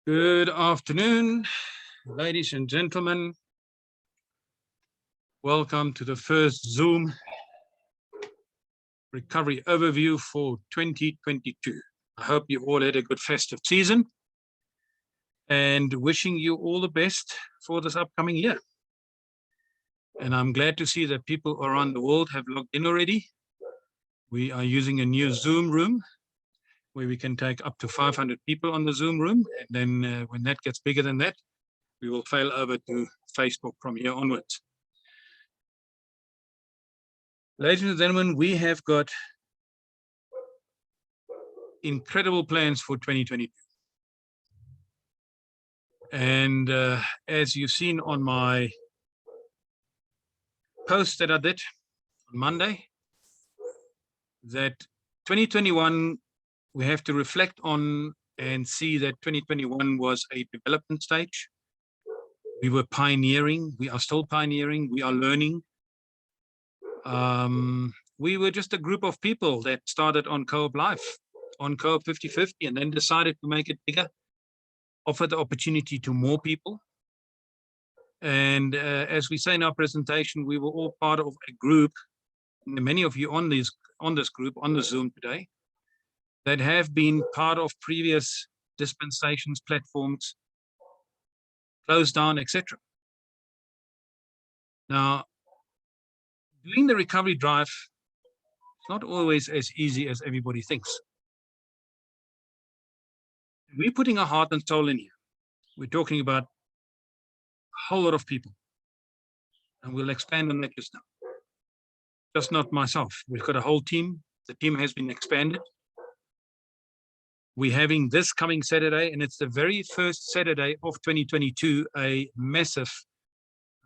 Good afternoon, ladies and gentlemen. Welcome to the first Zoom recovery overview for 2022. I hope you all had a good festive season and wishing you all the best for this upcoming year. And I'm glad to see that people around the world have logged in already. We are using a new Zoom room where we can take up to 500 people on the Zoom room. And then when that gets bigger than that, we will fail over to Facebook from here onwards. Ladies and gentlemen, we have got incredible plans for 2022. And as you've seen on my post that I did on Monday, that 2021, we have to reflect on and see that 2021 was a development stage. We were pioneering, we are still pioneering, we are learning. We were just a group of people that started on Co-op Life, on Co-op 50/50, and then decided to make it bigger, offer the opportunity to more people. And as we say in our presentation, we were all part of a group, many of you on this group, on the Zoom today, that have been part of previous dispensations, platforms, closed down, etc. Now, doing the recovery drive is not always as easy as everybody thinks. We're putting our heart and soul in here. We're talking about a whole lot of people. And we'll expand on that just now. Just not myself. We've got a whole team. The team has been expanded. We're having this coming Saturday, and it's the very first Saturday of 2022, a massive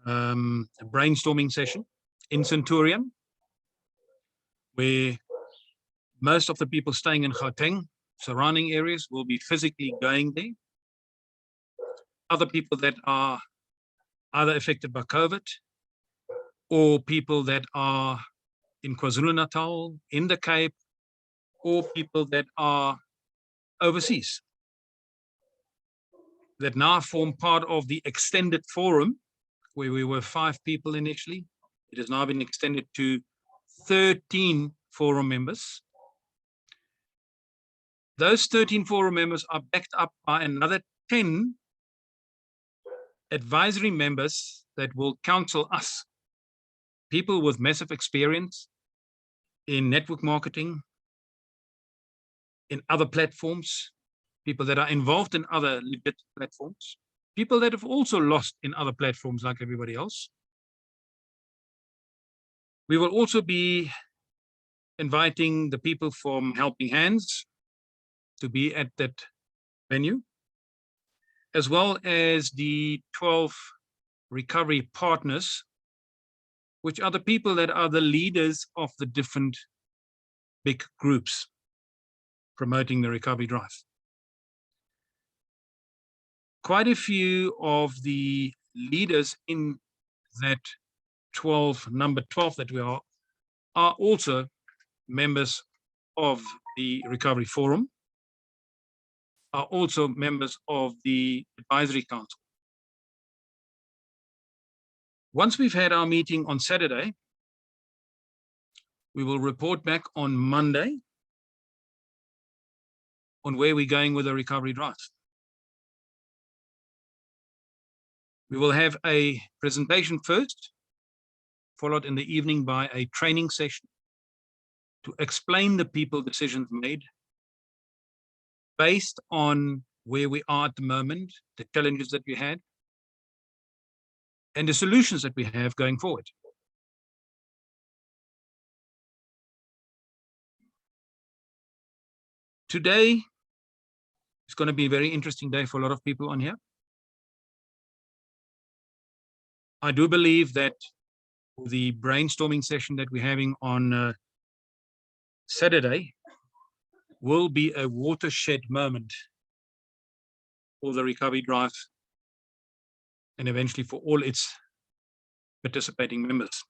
brainstorming session in Centurion, where most of the people staying in Gauteng, surrounding areas, will be physically going there. Other people that are either affected by COVID, or people that are in KwaZulu-Natal, in the Cape, or people that are overseas, that now form part of the extended forum, where we were 5 people initially. It has now been extended to 13 forum members. Those 13 forum members are backed up by another 10 advisory members that will counsel us, people with massive experience in network marketing, in other platforms, people that are involved in other legit platforms, people that have also lost in other platforms like everybody else. We will also be inviting the people from Helping Hands to be at that venue, as well as the 12 recovery partners, which are the people that are the leaders of the different big groups promoting the recovery drive. Quite a few of the leaders in that number 12 that we are also members of the Recovery Forum, are also members of the Advisory Council. Once we've had our meeting on Saturday, we will report back on Monday on where we're going with the recovery drive. We will have a presentation first, followed in the evening by a training session to explain the people decisions made based on where we are at the moment, the challenges that we had, and the solutions that we have going forward. Today is going to be a very interesting day for a lot of people on here. I do believe that the brainstorming session that we're having on Saturday will be a watershed moment for the recovery drive and eventually for all its participating members.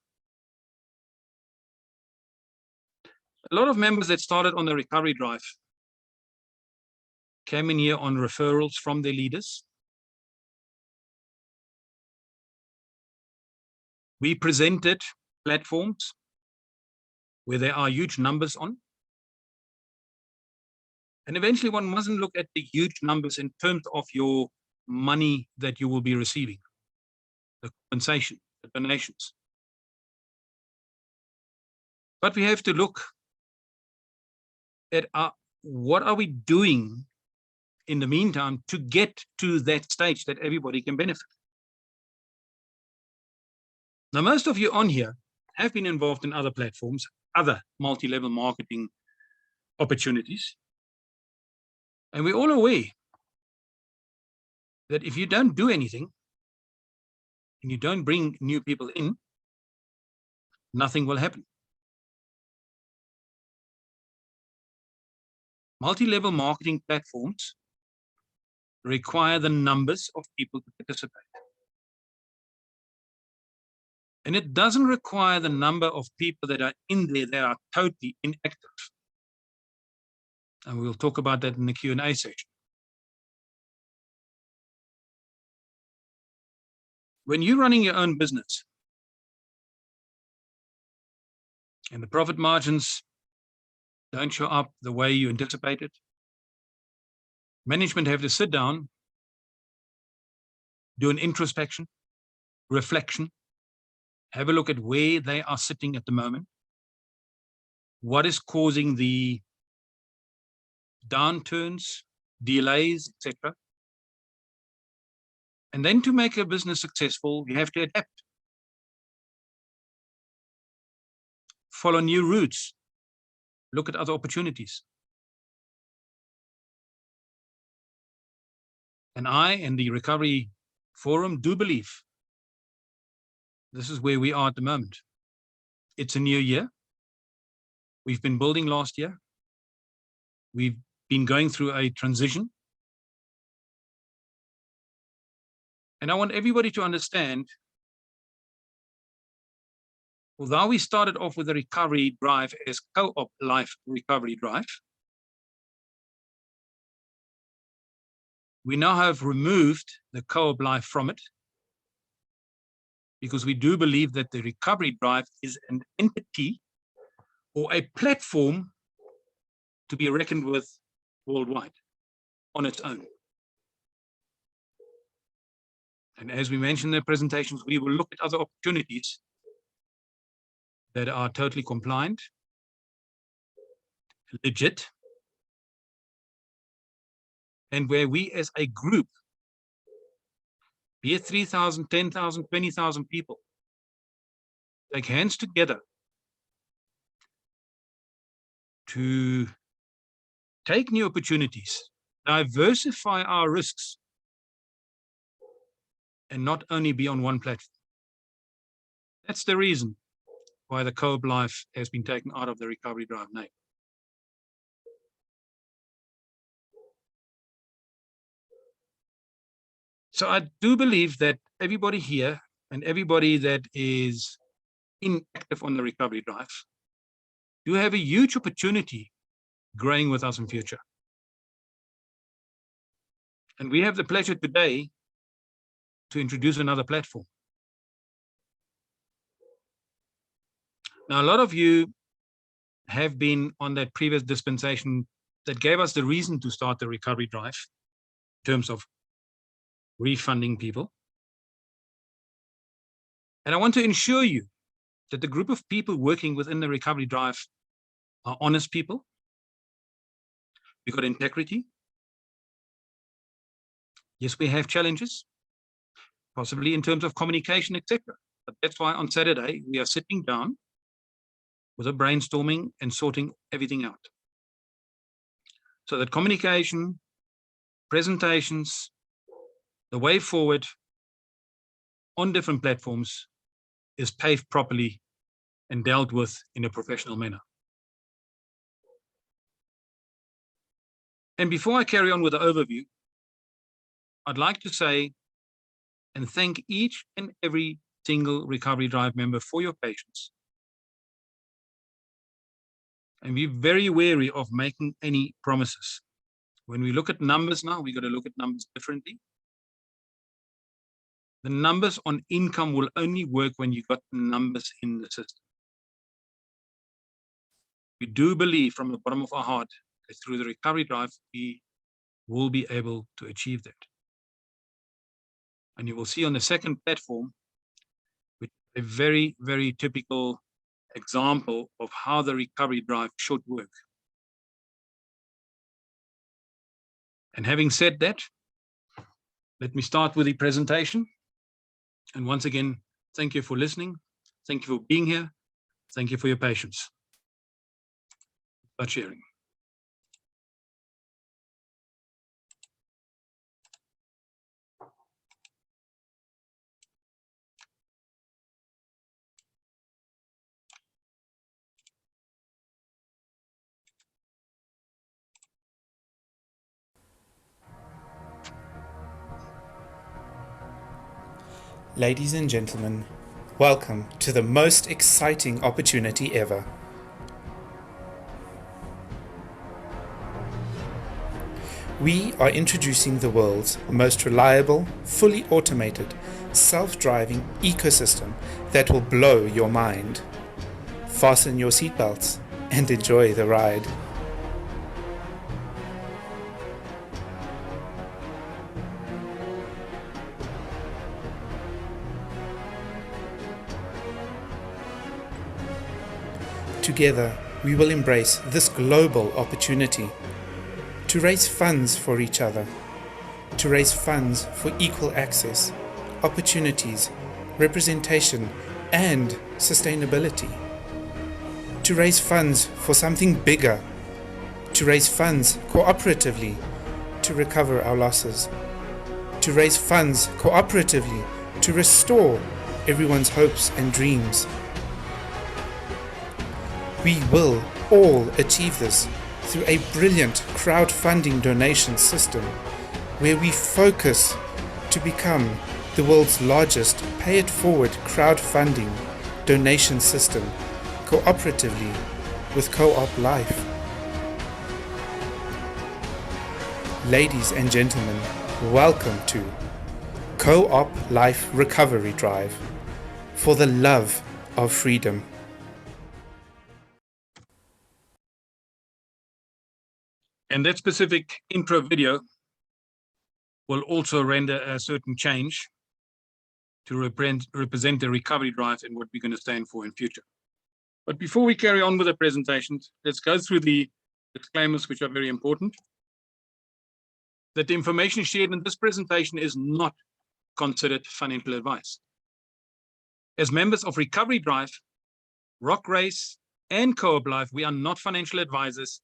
A lot of members that started on the recovery drive came in here on referrals from their leaders. We presented platforms where there are huge numbers on. And eventually one mustn't look at the huge numbers in terms of your money that you will be receiving, the compensation, the donations. But we have to look at what are we doing in the meantime to get to that stage that everybody can benefit. Now, most of you on here have been involved in other platforms, other multi-level marketing opportunities. And we're all aware that if you don't do anything and you don't bring new people in, nothing will happen. Multi-level marketing platforms require the numbers of people to participate. And it doesn't require the number of people that are in there that are totally inactive. And we'll talk about that in the Q&A section. When you're running your own business and the profit margins don't show up the way you anticipated, management have to sit down, do an introspection, reflection, have a look at where they are sitting at the moment, what is causing the downturns, delays, etc. And then to make a business successful, you have to adapt. Follow new routes. Look at other opportunities. And I and the Recovery Forum do believe this is where we are at the moment. It's a new year. We've been building last year. We've been going through a transition. And I want everybody to understand, although we started off with the recovery drive as co-op life recovery drive, we now have removed the co-op life from it because we do believe that the recovery drive is an entity or a platform to be reckoned with worldwide on its own. And as we mentioned in the presentations, we will look at other opportunities that are totally compliant, legit, and where we as a group, be it 3,000, 10,000, 20,000 people, take hands together to take new opportunities, diversify our risks, and not only be on one platform. That's the reason why the co-op life has been taken out of the recovery drive name. So I do believe that everybody here and everybody that is inactive on the recovery drive do have a huge opportunity growing with us in future. And we have the pleasure today to introduce another platform. Now, a lot of you have been on that previous dispensation that gave us the reason to start the recovery drive in terms of refunding people. And I want to ensure you that the group of people working within the recovery drive are honest people. We've got integrity. Yes, we have challenges, possibly in terms of communication, etc. But that's why on Saturday, we are sitting down with a brainstorming and sorting everything out. So that communication, presentations, the way forward on different platforms is paved properly and dealt with in a professional manner. And before I carry on with the overview, I'd like to say and thank each and every single Recovery Drive member for your patience. And be very wary of making any promises. When we look at numbers now, we've got to look at numbers differently. The numbers on income will only work when you've got the numbers in the system. We do believe from the bottom of our heart that through the Recovery Drive, we will be able to achieve that. And you will see on the second platform, which is a very, very typical example of how the Recovery Drive should work. And having said that, let me start with the presentation. And once again, thank you for listening. Thank you for being here. Thank you for your patience. Start sharing. Ladies and gentlemen, welcome to the most exciting opportunity ever. We are introducing the world's most reliable, fully automated, self-driving ecosystem that will blow your mind. Fasten your seatbelts and enjoy the ride. Together, we will embrace this global opportunity to raise funds for each other, to raise funds for equal access, opportunities, representation, and sustainability, to raise funds for something bigger, to raise funds cooperatively to recover our losses, to raise funds cooperatively to restore everyone's hopes and dreams. We will all achieve this through a brilliant crowdfunding donation system where we focus to become the world's largest pay-it-forward crowdfunding donation system cooperatively with Co-op Life. Ladies and gentlemen, welcome to Co-op Life Recovery Drive for the love of freedom. And that specific intro video will also render a certain change to represent the Recovery Drive and what we're going to stand for in future. But before we carry on with the presentation, let's go through the disclaimers, which are very important. That the information shared in this presentation is not considered financial advice. As members of Recovery Drive, RockRaise, and Co-op Life, we are not financial advisors,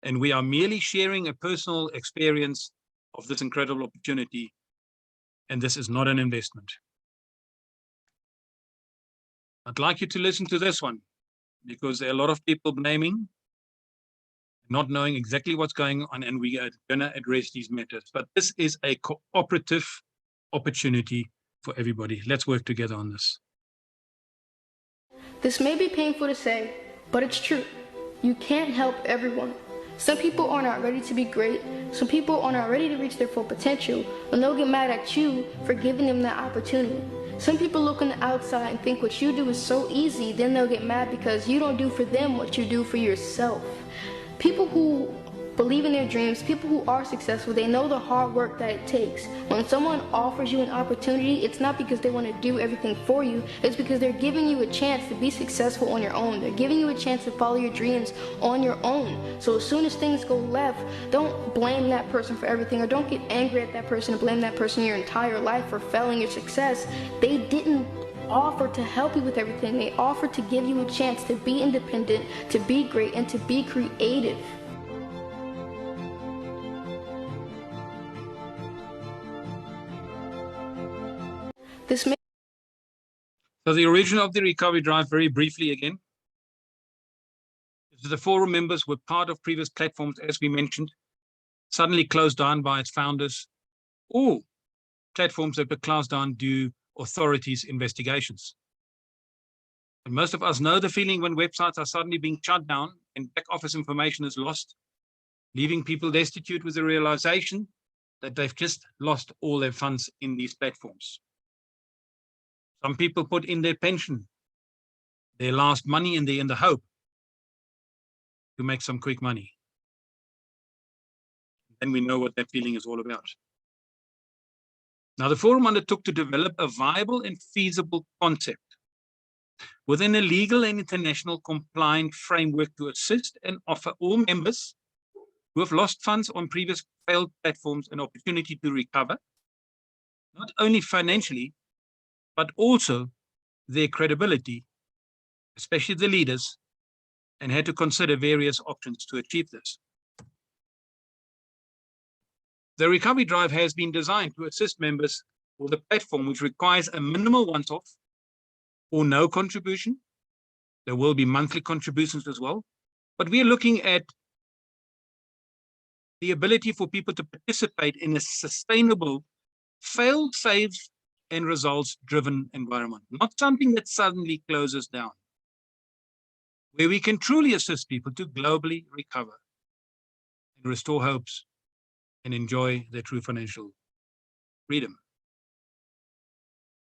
and we are merely sharing a personal experience of this incredible opportunity, and this is not an investment. I'd like you to listen to this one, because there are a lot of people blaming, not knowing exactly what's going on, and we are going to address these matters. But this is a cooperative opportunity for everybody. Let's work together on this. This may be painful to say, but it's true. You can't help everyone. Some people are not ready to be great. Some people are not ready to reach their full potential, and they'll get mad at you for giving them that opportunity. Some people look on the outside and think what you do is so easy, then they'll get mad because you don't do for them what you do for yourself. People who believe in their dreams, people who are successful, they know the hard work that it takes. When someone offers you an opportunity, it's not because they want to do everything for you, it's because they're giving you a chance to be successful on your own. They're giving you a chance to follow your dreams on your own. So as soon as things go left, don't blame that person for everything, or don't get angry at that person and blame that person your entire life for failing your success. They didn't offer to help you with everything. They offered to give you a chance to be independent, to be great, and to be creative. This may So the origin of the recovery drive, very briefly again, is the forum members were part of previous platforms, as we mentioned, suddenly closed down by its founders, or platforms that were closed down due authorities' investigations. And most of us know the feeling when websites are suddenly being shut down and back office information is lost, leaving people destitute with the realization that they've just lost all their funds in these platforms. Some people put in their pension, their last money, and they're in the hope to make some quick money. Then we know what that feeling is all about. Now, the forum undertook to develop a viable and feasible concept within a legal and international compliant framework to assist and offer all members who have lost funds on previous failed platforms an opportunity to recover, not only financially, but also their credibility, especially the leaders, and had to consider various options to achieve this. The recovery drive has been designed to assist members with a platform which requires a minimal once-off or no contribution. There will be monthly contributions as well, but we are looking at the ability for people to participate in a sustainable, fail-safe and results-driven environment, not something that suddenly closes down, where we can truly assist people to globally recover and restore hopes and enjoy their true financial freedom.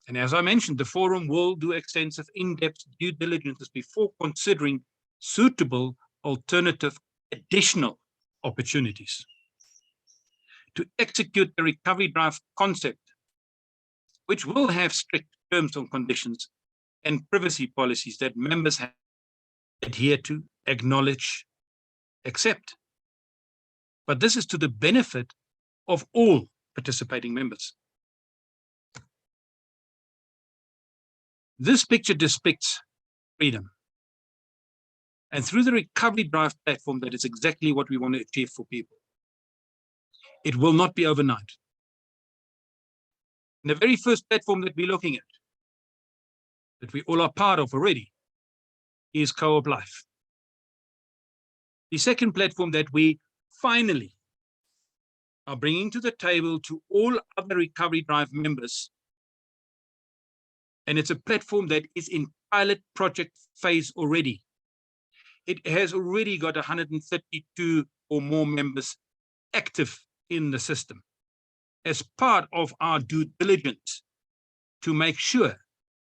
And as I mentioned, the forum will do extensive in-depth due diligence before considering suitable alternative additional opportunities to execute the recovery drive concept, which will have strict terms and conditions and privacy policies that members have to adhere to, acknowledge, accept. But this is to the benefit of all participating members. This picture depicts freedom. And through the recovery drive platform, that is exactly what we want to achieve for people. It will not be overnight. And the very first platform that we're looking at, that we all are part of already, is Co-op Life. The second platform that we finally are bringing to the table to all other recovery drive members, and it's a platform that is in pilot project phase already. It has already got 132 or more members active in the system as part of our due diligence to make sure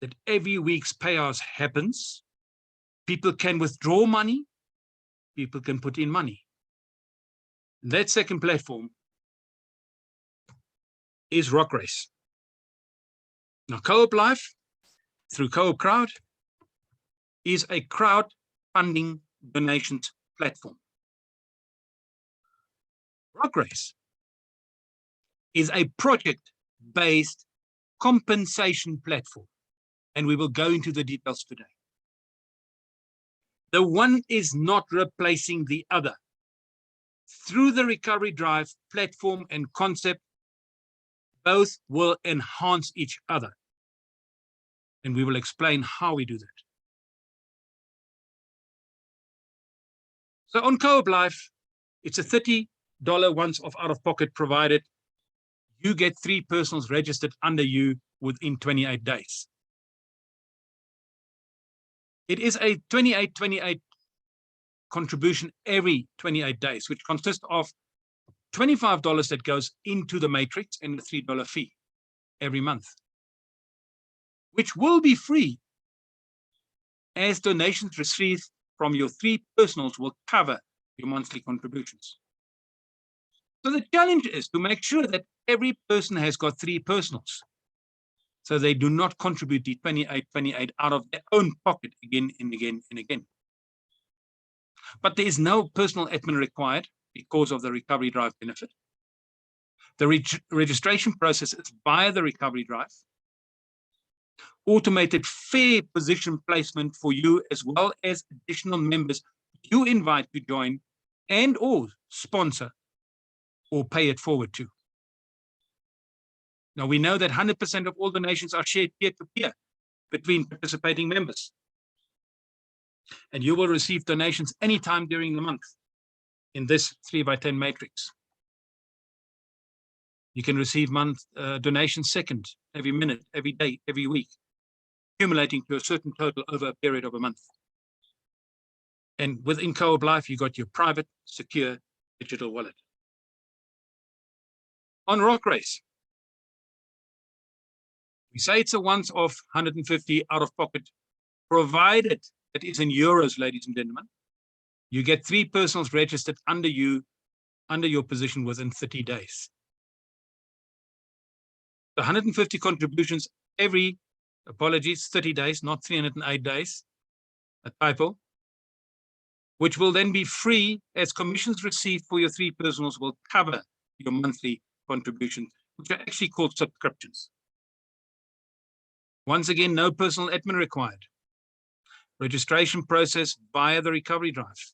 that every week's payouts happens, people can withdraw money, people can put in money. That second platform is RockRaise. Now, Co-op Life, through CoopCrowd, is a crowdfunding donations platform. RockRaise is a project-based compensation platform, and we will go into the details today. The one is not replacing the other. Through the recovery drive platform and concept, both will enhance each other. And we will explain how we do that. So on Co-op Life, it's a $30 once-off out-of-pocket provided you get 3 personals registered under you within 28 days. It is a 28 contribution every 28 days, which consists of $25 that goes into the matrix and a $3 fee every month, which will be free as donations received from your 3 personals will cover your monthly contributions. So the challenge is to make sure that every person has got 3 personals, so they do not contribute the 28 out of their own pocket again and again and again. But there is no personal admin required because of the recovery drive benefit. The registration process is via the recovery drive. Automated fair position placement for you, as well as additional members you invite to join and or sponsor or pay it forward to. Now, we know that 100% of all donations are shared peer-to-peer between participating members. And you will receive donations anytime during the month in this 3x10 matrix. You can receive donations second, every minute, every day, every week, accumulating to a certain total over a period of a month. And within Co-op Life, you got your private, secure digital wallet. On RockRaise, we say it's a once-off 150 out-of-pocket, provided it is in euros, ladies and gentlemen. You get 3 personals registered under your position within 30 days. The 150 contributions every, 30 days, not 308 days, a typo, which will then be free as commissions received for your 3 personals will cover your monthly contributions, which are actually called subscriptions. Once again, no personal admin required. Registration process via the recovery drive.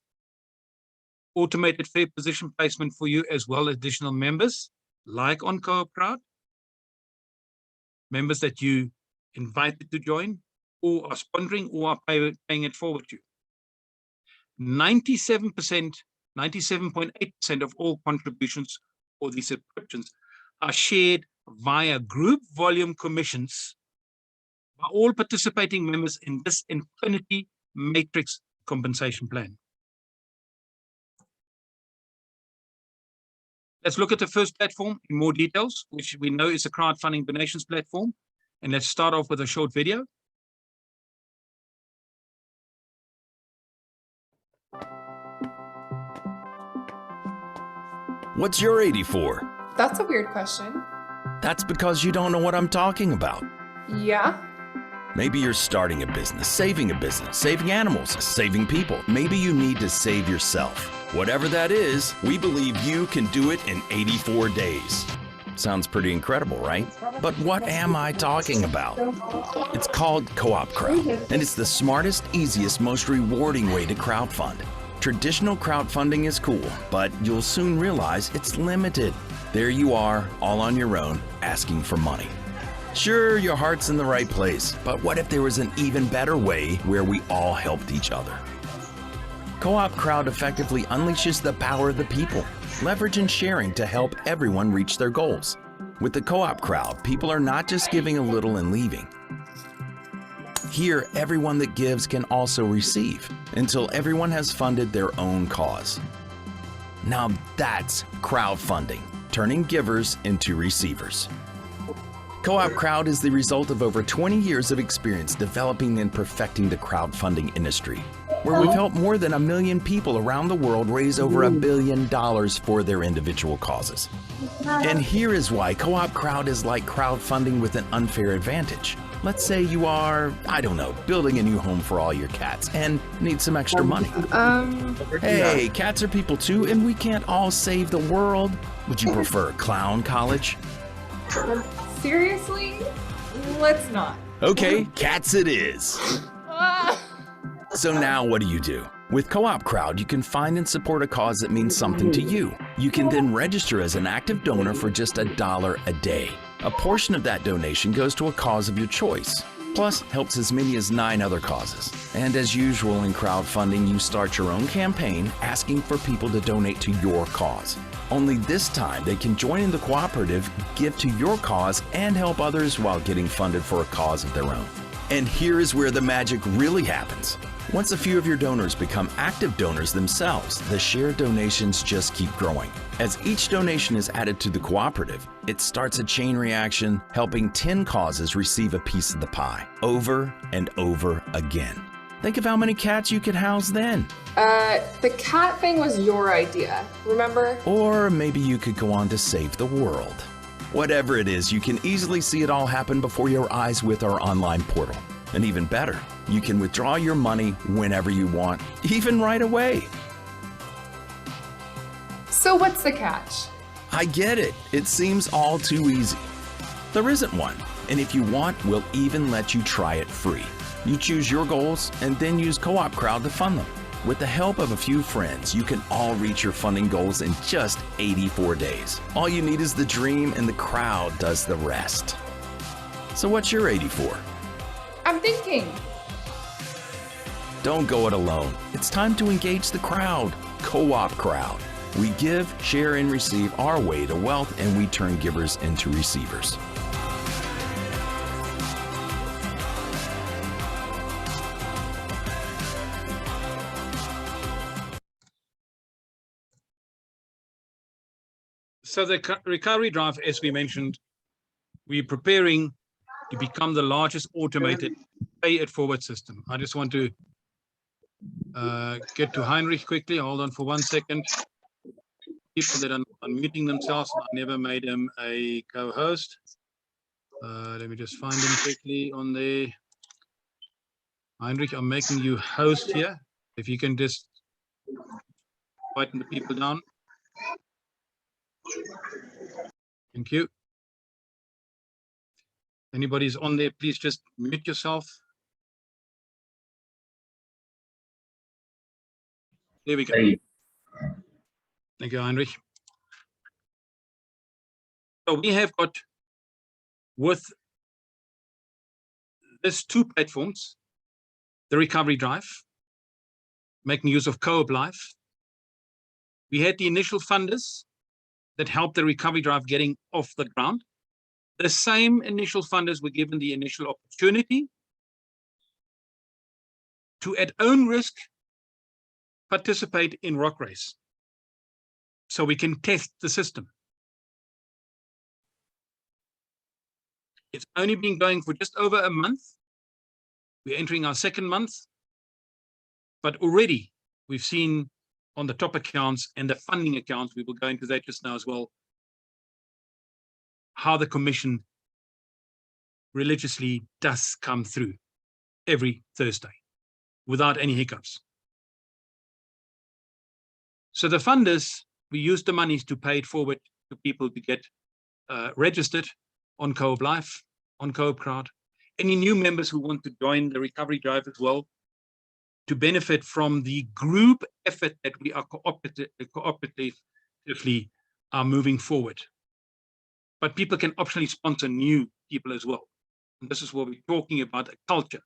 Automated fair position placement for you as well as additional members, like on CoopCrowd. Members that you invited to join or are sponsoring or are paying it forward to. 97%, 97.8% of all contributions or these subscriptions are shared via group volume commissions by all participating members in this Infinity Matrix compensation plan. Let's look at the first platform in more details, which we know is a crowdfunding donations platform. And let's start off with a short video. What's your 84? That's a weird question. That's because you don't know what I'm talking about. Yeah? Maybe you're starting a business, saving animals, saving people. Maybe you need to save yourself. Whatever that is, we believe you can do it in 84 days. Sounds pretty incredible, right? But what am I talking about? It's called CoopCrowd, and it's the smartest, easiest, most rewarding way to crowdfund. Traditional crowdfunding is cool, but you'll soon realize it's limited. There you are, all on your own, asking for money. Sure, your heart's in the right place, but what if there was an even better way where we all helped each other? CoopCrowd effectively unleashes the power of the people, leverage and sharing to help everyone reach their goals. With the CoopCrowd, people are not just giving a little and leaving. Here, everyone that gives can also receive, until everyone has funded their own cause. Now that's crowdfunding, turning givers into receivers. CoopCrowd is the result of over 20 years of experience developing and perfecting the crowdfunding industry, where we've helped more than 1 million people around the world raise over $1 billion for their individual causes. And here is why CoopCrowd is like crowdfunding with an unfair advantage. Let's say you are, I don't know, building a new home for all your cats and need some extra money. Hey, cats are people too, and we can't all save the world. Would you prefer clown college? Seriously? Let's not. Okay, cats it is. So now what do? With CoopCrowd, you can find and support a cause that means something to you. You can then register as an active donor for just $1 a day. A portion of that donation goes to a cause of your choice, plus helps as many as 9 other causes. And as usual in crowdfunding, you start your own campaign asking for people to donate to your cause. Only this time they can join in the cooperative, give to your cause, and help others while getting funded for a cause of their own. And here is where the magic really happens. Once a few of your donors become active donors themselves, the shared donations just keep growing. As each donation is added to the cooperative, it starts a chain reaction, helping 10 causes receive a piece of the pie, over and over again. Think of how many cats you could house then. The cat thing was your idea, remember? Or maybe you could go on to save the world. Whatever it is, you can easily see it all happen before your eyes with our online portal. And even better, you can withdraw your money whenever you want, even right away. So what's the catch? I get it. It seems all too easy. There isn't one. And if you want, we'll even let you try it free. You choose your goals and then use CoopCrowd to fund them. With the help of a few friends, you can all reach your funding goals in just 84 days. All you need is the dream, and the crowd does the rest. So what's your 84? I'm thinking. Don't go it alone. It's time to engage the crowd. Co-op crowd. We give, share, and receive our way to wealth, and we turn givers into receivers. So the recovery drive, as we mentioned, we're preparing to become the largest automated pay it forward system. I just want to get to Heinrich quickly. Hold on for 1 second. People that are unmuting themselves, I never made him a co-host. Let me just find him quickly on there. Heinrich, I'm making you host here. If you can just quieten the people down. Thank you. Anybody's on there, please just mute yourself. There we go. Thank you, Heinrich. So we have got, with this 2 platforms, the recovery drive, making use of Co-op Life. We had the initial funders that helped the recovery drive getting off the ground. The same initial funders were given the initial opportunity to, at own risk, participate in RockRaise, so we can test the system. It's only been going for just over a month. We're entering our 2nd month, but already we've seen on the top accounts and the funding accounts, we will go into that just now as well, how the commission religiously does come through every Thursday without any hiccups. So the funders, we use the monies to pay it forward to people to get registered on Co-op Life, on CoopCrowd. Any new members who want to join the recovery drive as well, to benefit from the group effort that we are cooperatively are moving forward. But people can optionally sponsor new people as well. And this is what we're talking about, a culture,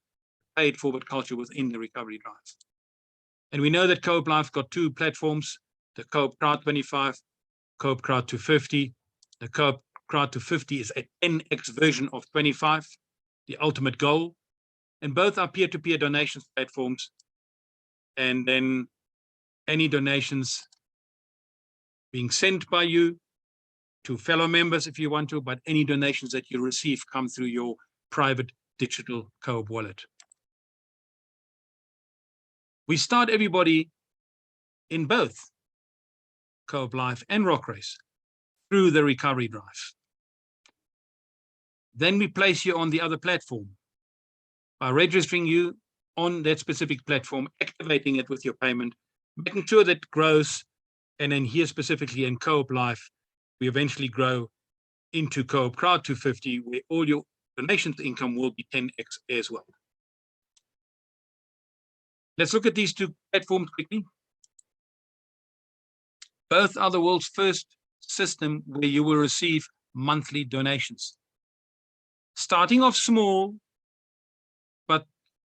paid forward culture within the recovery drive. And we know that Co-op Life got 2 platforms, the CoopCrowd 25, CoopCrowd 250. The CoopCrowd 250 is a 10x version of 25, the ultimate goal. And both are peer-to-peer donations platforms. And then any donations being sent by you to fellow members if you want to, but any donations that you receive come through your private digital Co-op wallet. We start everybody in both Co-op Life and RockRaise through the recovery drive. Then we place you on the other platform by registering you on that specific platform, activating it with your payment, making sure that it grows, and then here specifically in Co-op Life, we eventually grow into CoopCrowd 250, where all your donations income will be 10x as well. Let's look at these 2 platforms quickly. Both are the world's first system where you will receive monthly donations. Starting off small, but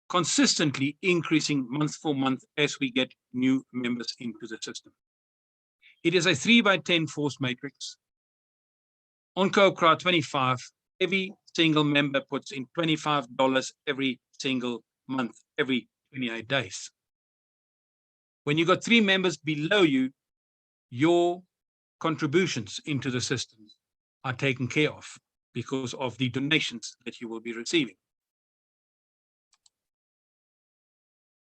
consistently increasing month for month as we get new members into the system. It is a 3x10 force matrix. On CoopCrowd 25, every single member puts in $25 every single month, every 28 days. When you got 3 members below you, your contributions into the system are taken care of because of the donations that you will be receiving.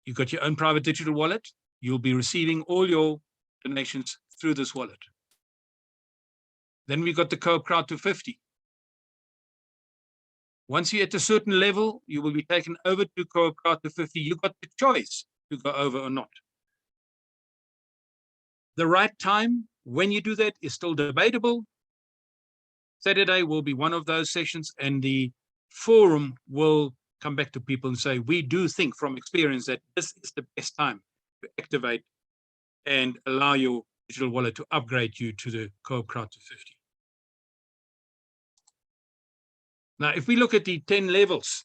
You got your own private digital wallet. You'll be receiving all your donations through this wallet. Then we got the CoopCrowd 250. Once you're at a certain level, you will be taken over to CoopCrowd 250. You got the choice to go over or not. The right time when you do that is still debatable. Saturday will be one of those sessions, and the forum will come back to people and say, we do think from experience that this is the best time to activate and allow your digital wallet to upgrade you to the CoopCrowd 250. Now, if we look at the 10 levels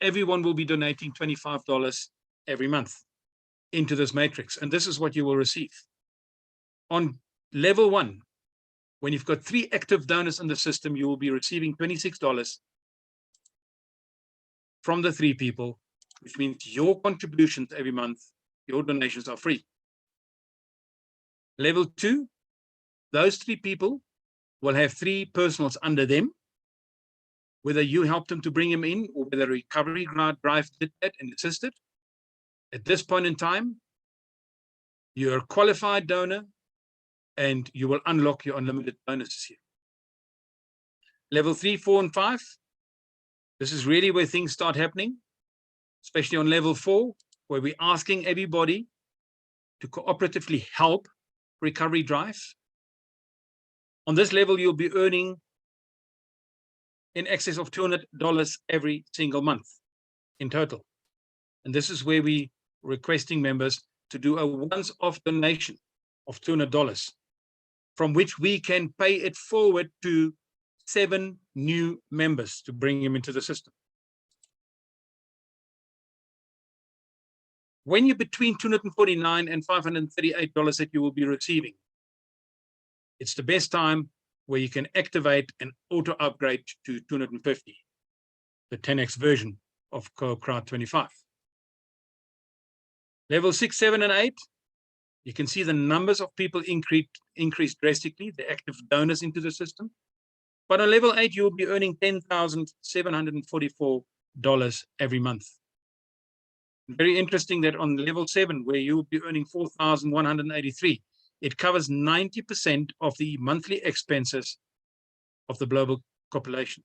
everyone will be donating $25 every month into this matrix. And this is what you will receive. On level 1, when you've got 3 active donors in the system, you will be receiving $26 from the 3 people, which means your contributions every month, your donations are free. Level 2, those 3 people will have 3 personals under them, whether you helped them to bring him in or whether recovery drive did that and assisted. At this point in time, you're a qualified donor and you will unlock your unlimited bonuses here. Level 3, 4, and 5, this is really where things start happening, especially on level 4, where we're asking everybody to cooperatively help recovery drive. On this level, you'll be earning in excess of $200 every single month in total. And this is where we requesting members to do a once-off donation of $200, from which we can pay it forward to 7 new members to bring them into the system. When you're between $249 and $538 that you will be receiving, it's the best time where you can activate an auto upgrade to 250, the 10x version of CoopCrowd 25. Level 6, 7, and 8, you can see the numbers of people increased drastically, the active donors into the system. But on level 8, you'll be earning $10,744 every month. Very interesting that on level 7, where you'll be earning $4,183, it covers 90% of the monthly expenses of the global population.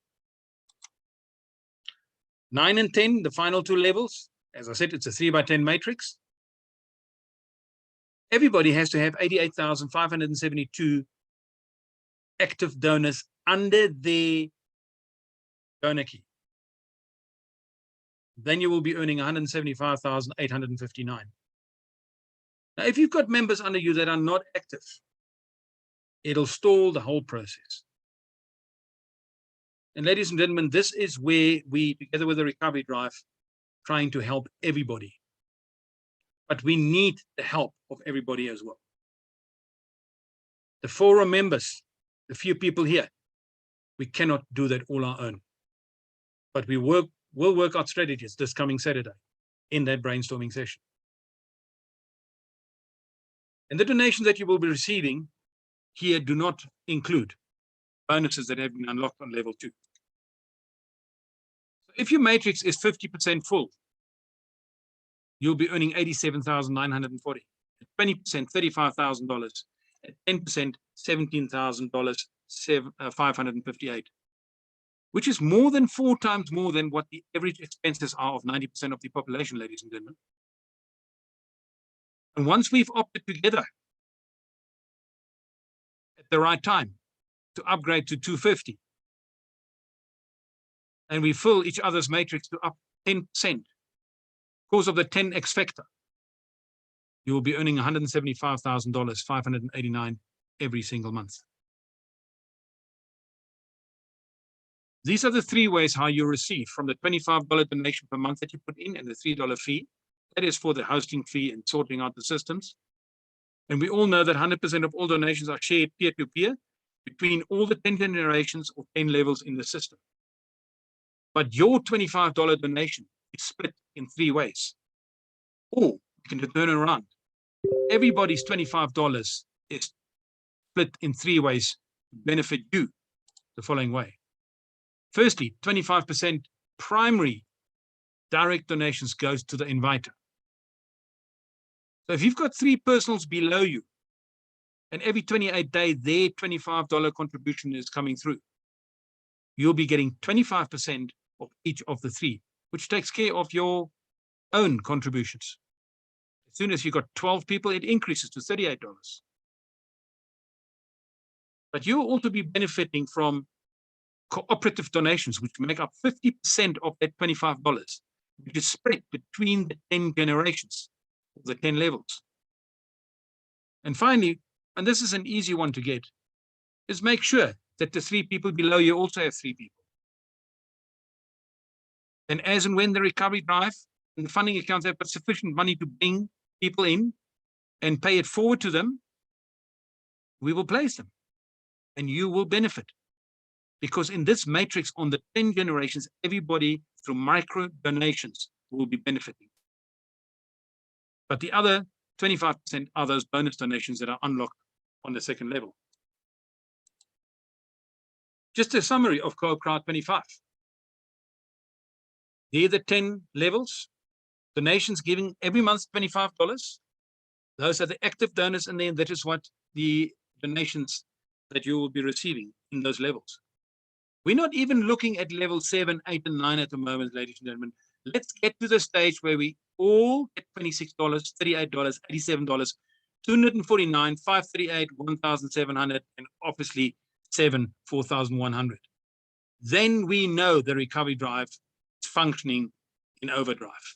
9 and 10, the final 2 levels, as I said, it's a 3x10 matrix. Everybody has to have 88,572 active donors under their donor key. Then you will be earning 175,859. Now, if you've got members under you that are not active, it'll stall the whole process. And ladies and gentlemen, this is where we, together with the recovery drive, trying to help everybody. But we need the help of everybody as well. The forum members, the few people here, we cannot do that all our own. But we will work out strategies this coming Saturday in that brainstorming session. And the donations that you will be receiving here do not include bonuses that have been unlocked on level 2. So if your matrix is 50% full, you'll be earning $87,940. At 20%, $35,000. At 10%, $17,558. Which is more than 4 times more than what the average expenses are of 90% of the population, ladies and gentlemen. And once we've opted together at the right time to upgrade to 250, and we fill each other's matrix to up 10%, because of the 10x factor, you will be earning $175,000, 589 every single month. These are the 3 ways how you receive from the $25 donation per month that you put in and the $3 fee. That is for the hosting fee and sorting out the systems. And we all know that 100% of all donations are shared peer-to-peer between all the 10 generations or 10 levels in the system. But your $25 donation is split in 3 ways. Or you can turn around. Everybody's $25 is split in 3 ways to benefit you the following way. Firstly, 25% primary direct donations goes to the inviter. So if you've got 3 personals below you, and every 28 days, their $25 contribution is coming through, you'll be getting 25% of each of the 3, which takes care of your own contributions. As soon as you've got 12 people, it increases to $38. But you'll also be benefiting from cooperative donations, which make up 50% of that $25, which is spread between the 10 generations, the 10 levels. And finally, and this is an easy one to get, is make sure that the 3 people below you also have 3 people. And as and when the recovery drive and the funding accounts have got sufficient money to bring people in and pay it forward to them, we will place them and you will benefit. Because in this matrix on the 10 generations, everybody through micro donations will be benefiting. But the other 25% are those bonus donations that are unlocked on the second level. Just a summary of CoopCrowd 25. Here are the 10 levels. Donations giving every month $25. Those are the active donors, and then that is what the donations that you will be receiving in those levels. We're not even looking at level 7, 8, and 9 at the moment, ladies and gentlemen. Let's get to the stage where we all get $26, $38, $87, $249, $538, $1,700, and obviously $4,100. Then we know the recovery drive is functioning in overdrive.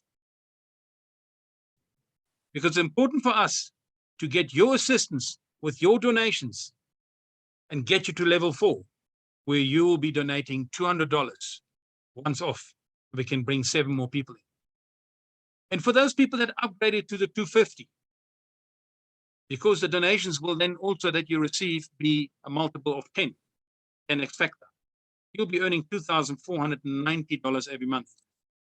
Because it's important for us to get your assistance with your donations and get you to level 4, where you will be donating $200 once off. We can bring 7 more people in. And for those people that upgraded to the 250, because the donations will then also that you receive be a multiple of 10x factor, you'll be earning $2,490 every month.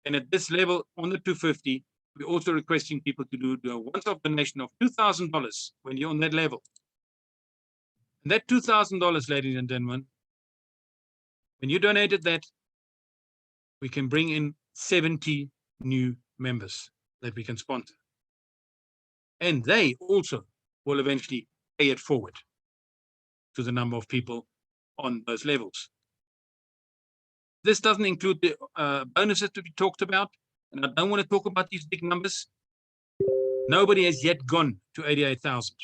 And at this level on the 250, we're also requesting people to do a once-off donation of $2,000 when you're on that level. And that $2,000, ladies and gentlemen, when you donated that, we can bring in 70 new members that we can sponsor. And they also will eventually pay it forward to the number of people on those levels. This doesn't include the bonuses to be talked about. And I don't want to talk about these big numbers. Nobody has yet gone to 88,000.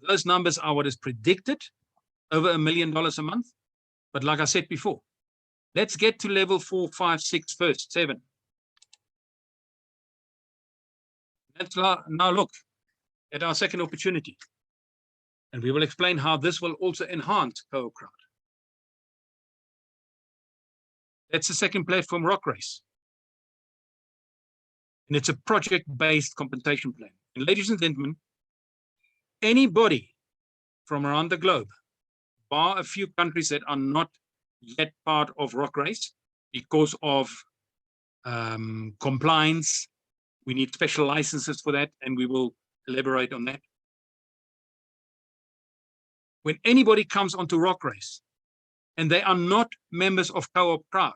Those numbers are what is predicted, over $1 million a month. But like I said before, let's get to level 4, 5, 6 first, 7. Let's now look at our second opportunity. And we will explain how this will also enhance CoopCrowd. That's the second platform, RockRaise. And it's a project-based compensation plan. And ladies and gentlemen, anybody from around the globe, bar a few countries that are not yet part of RockRaise because of compliance, we need special licenses for that, and we will elaborate on that. When anybody comes onto RockRaise, and they are not members of CoopCrowd,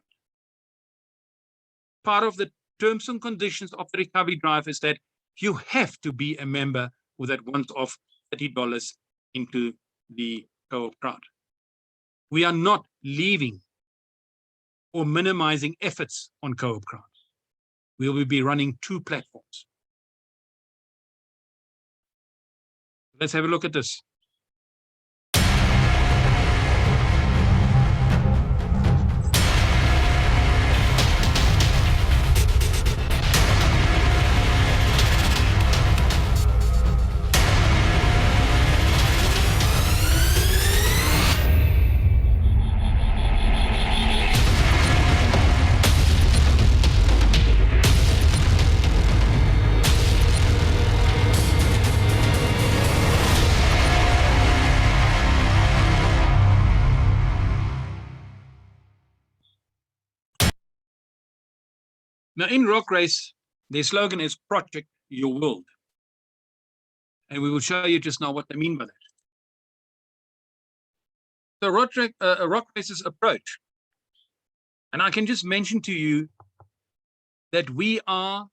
part of the terms and conditions of the recovery drive is that you have to be a member with that once-off $30 into the CoopCrowd. We are not leaving or minimizing efforts on CoopCrowd. We will be running 2 platforms. Let's have a look at this. Now, in RockRaise, their slogan is Project Your World. And we will show you just now what they mean by that. So RockRaise's approach, and I can just mention to you that we are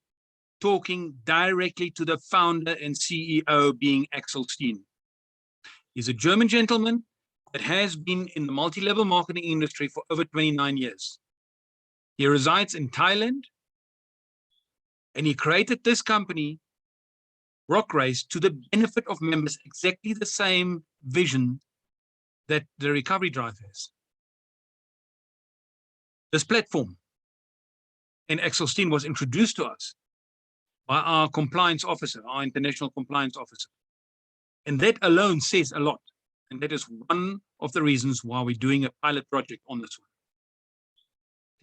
talking directly to the founder and CEO, being Axel Steen. He's a German gentleman that has been in the multi-level marketing industry for over 29 years. He resides in Thailand, and he created this company, RockRaise, to the benefit of members, exactly the same vision that the recovery drive has. This platform, and Axel Steen, was introduced to us by our compliance officer, our international compliance officer. And that alone says a lot. And that is one of the reasons why we're doing a pilot project on this one.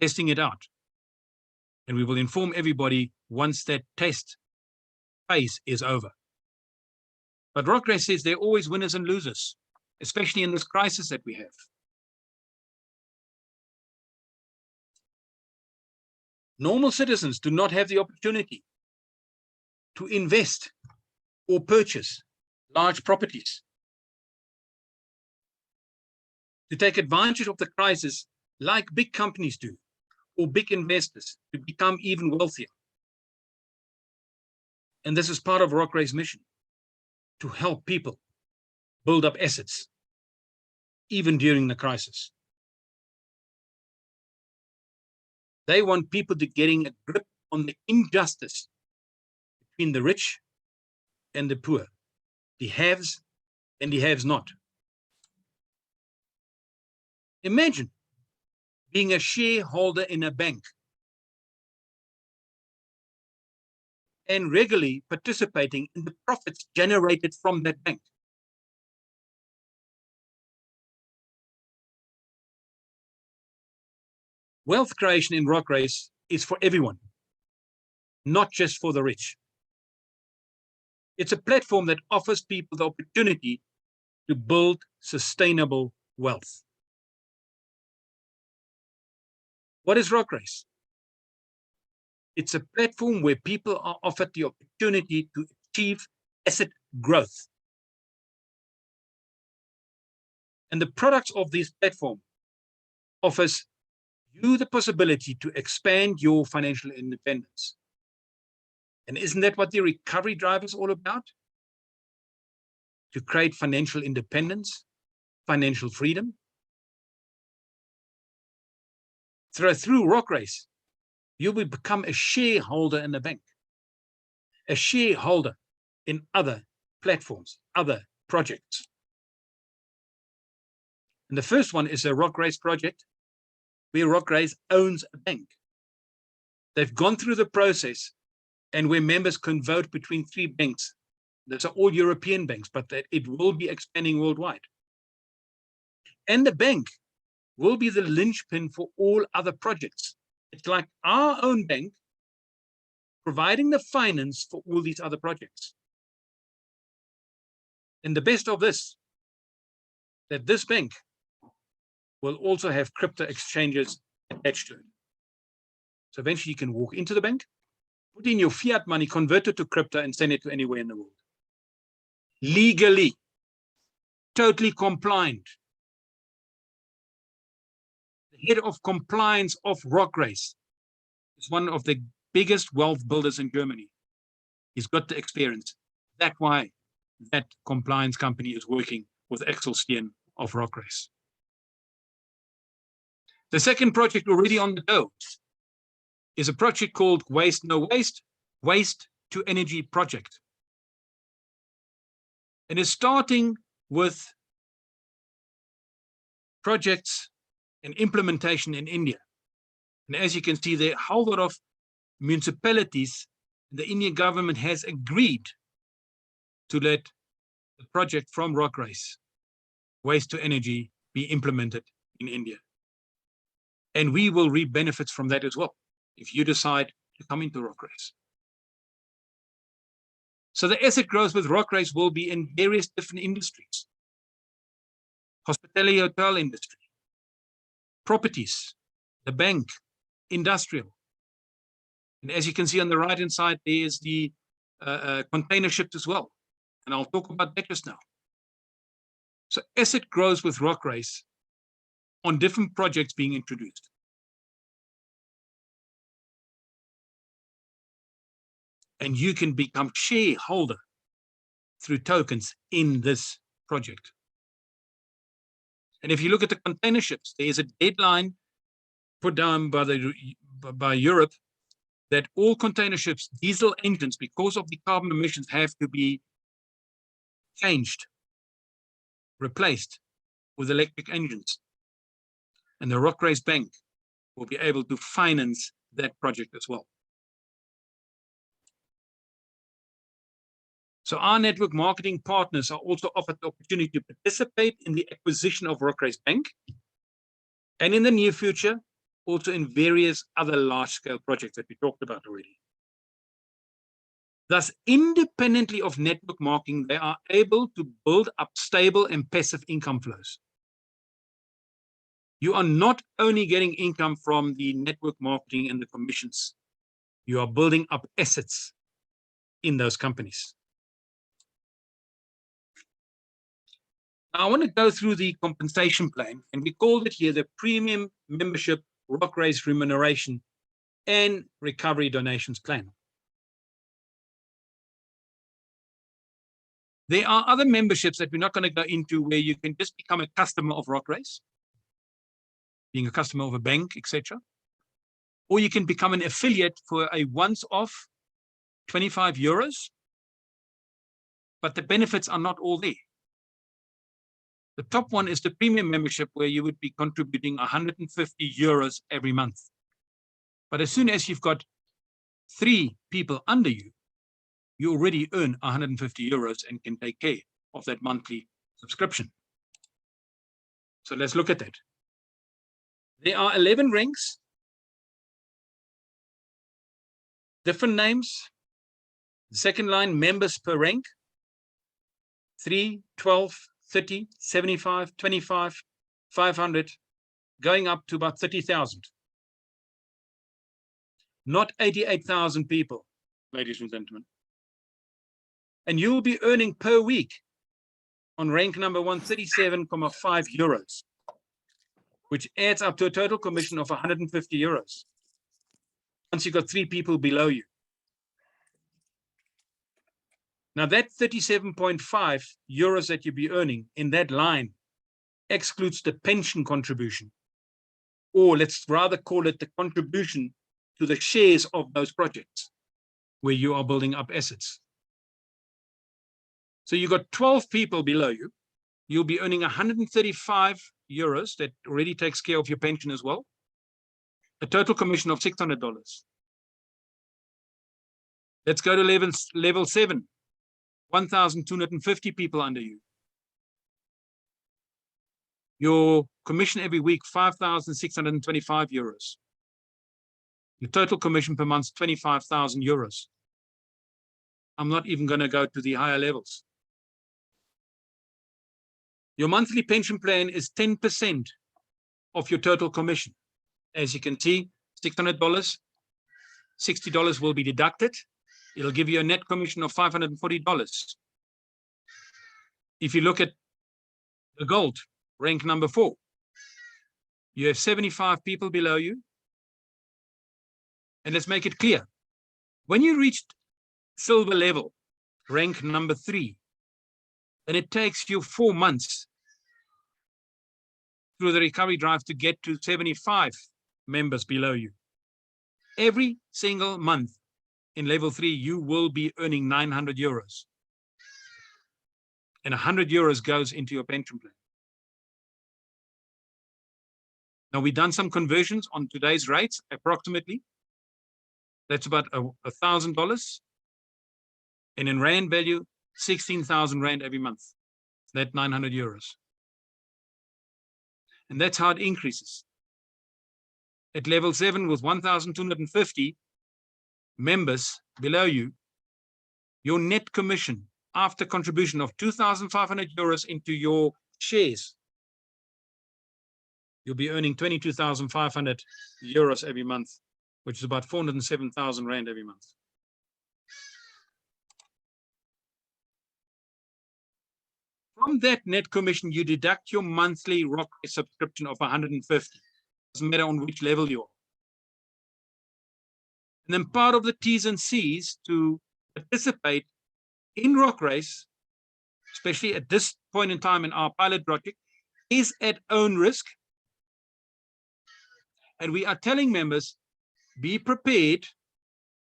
testing it out. And we will inform everybody once that test phase is over. But RockRaise says there are always winners and losers, especially in this crisis that we have. Normal citizens do not have the opportunity to invest or purchase large properties, to take advantage of the crisis like big companies do, or big investors, to become even wealthier. And this is part of RockRaise's mission, to help people build up assets, even during the crisis. They want people to getting a grip on the injustice between the rich and the poor, the haves and the haves not. Imagine being a shareholder in a bank and regularly participating in the profits generated from that bank. Wealth creation in RockRaise is for everyone, not just for the rich. It's a platform that offers people the opportunity to build sustainable wealth. What is RockRaise? It's a platform where people are offered the opportunity to achieve asset growth. And the products of this platform offers you the possibility to expand your financial independence. And isn't that what the recovery drive is all about? To create financial independence, financial freedom. Through RockRaise, you will become a shareholder in the bank, a shareholder in other platforms, other projects. And the first one is a RockRaise project where RockRaise owns a bank. They've gone through the process and where members can vote between 3 banks. Those are all European banks, but that it will be expanding worldwide. And the bank will be the linchpin for all other projects. It's like our own bank providing the finance for all these other projects. And the best of this, that this bank will also have crypto exchanges attached to it. So eventually you can walk into the bank, put in your fiat money, convert it to crypto and send it to anywhere in the world. Legally, totally compliant. The head of compliance of RockRaise is one of the biggest wealth builders in Germany. He's got the experience. That's why that compliance company is working with Axel Steen of RockRaise. The second project already on the go is a project called Waste No Waste, Waste to Energy Project. And it's starting with projects and implementation in India. And as you can see, there are a whole lot of municipalities. The Indian government has agreed to let the project from RockRaise, Waste to Energy, be implemented in India. And we will reap benefits from that as well, if you decide to come into RockRaise. So the asset growth with RockRaise will be in various different industries. Hospitality, hotel industry, properties, the bank, industrial. And as you can see on the right-hand side, there is the container ships as well. And I'll talk about that just now. So asset grows with RockRaise on different projects being introduced. And you can become shareholder through tokens in this project. And if you look at the container ships, there is a deadline put down by Europe that all container ships, diesel engines, because of the carbon emissions, have to be changed, replaced with electric engines. And the RockRaise Bank will be able to finance that project as well. So our network marketing partners are also offered the opportunity to participate in the acquisition of RockRaise Bank. And in the near future, also in various other large-scale projects that we talked about already. Thus, independently of network marketing, they are able to build up stable and passive income flows. You are not only getting income from the network marketing and the commissions, you are building up assets in those companies. Now, I want to go through the compensation plan, and we called it here the Premium Membership RockRaise Remuneration and Recovery Donations Plan. There are other memberships that we're not going to go into where you can just become a customer of RockRaise, being a customer of a bank, etc. Or you can become an affiliate for a once-off 25 euros, but the benefits are not all there. The top one is the premium membership, where you would be contributing 150 euros every month. But as soon as you've got 3 people under you, you already earn 150 euros and can take care of that monthly subscription. So let's look at that. There are 11 ranks, different names. The second line, members per rank, 3, 12, 30, 75, 25, 500, going up to about 30,000. Not 88,000 people, ladies and gentlemen. And you will be earning per week on rank number 137.5 euros, which adds up to a total commission of 150 euros. Once you've got 3 people below you. Now that 37.5 euros that you'll be earning in that line excludes the pension contribution, or let's rather call it the contribution to the shares of those projects where you are building up assets. So you've got 12 people below you. You'll be earning 135 euros. That already takes care of your pension as well. A total commission of $600. Let's go to level 7. 1,250 people under you. Your commission every week, 5,625 euros. Your total commission per month, 25,000 euros. I'm not even going to go to the higher levels. Your monthly pension plan is 10% of your total commission. As you can see, $600, $60 will be deducted. It'll give you a net commission of $540. If you look at the gold, rank number 4, you have 75 people below you. And let's make it clear. When you reach silver level, rank number 3, then it takes you 4 months through the recovery drive to get to 75 members below you. Every single month in level 3, you will be earning 900 euros. And 100 euros goes into your pension plan. Now, we've done some conversions on today's rates, approximately. That's about $1,000. And in Rand value, 16,000 Rand every month. That's 900 euros. And that's how it increases. At level 7 with 1,250 members below you, your net commission after contribution of 2,500 euros into your shares, you'll be earning 22,500 euros every month, which is about 407,000 Rand every month. From that net commission, you deduct your monthly RockRaise subscription of 150. Doesn't matter on which level you are. And then part of the T's and C's to participate in RockRaise, especially at this point in time in our pilot project, is at own risk. And we are telling members, be prepared.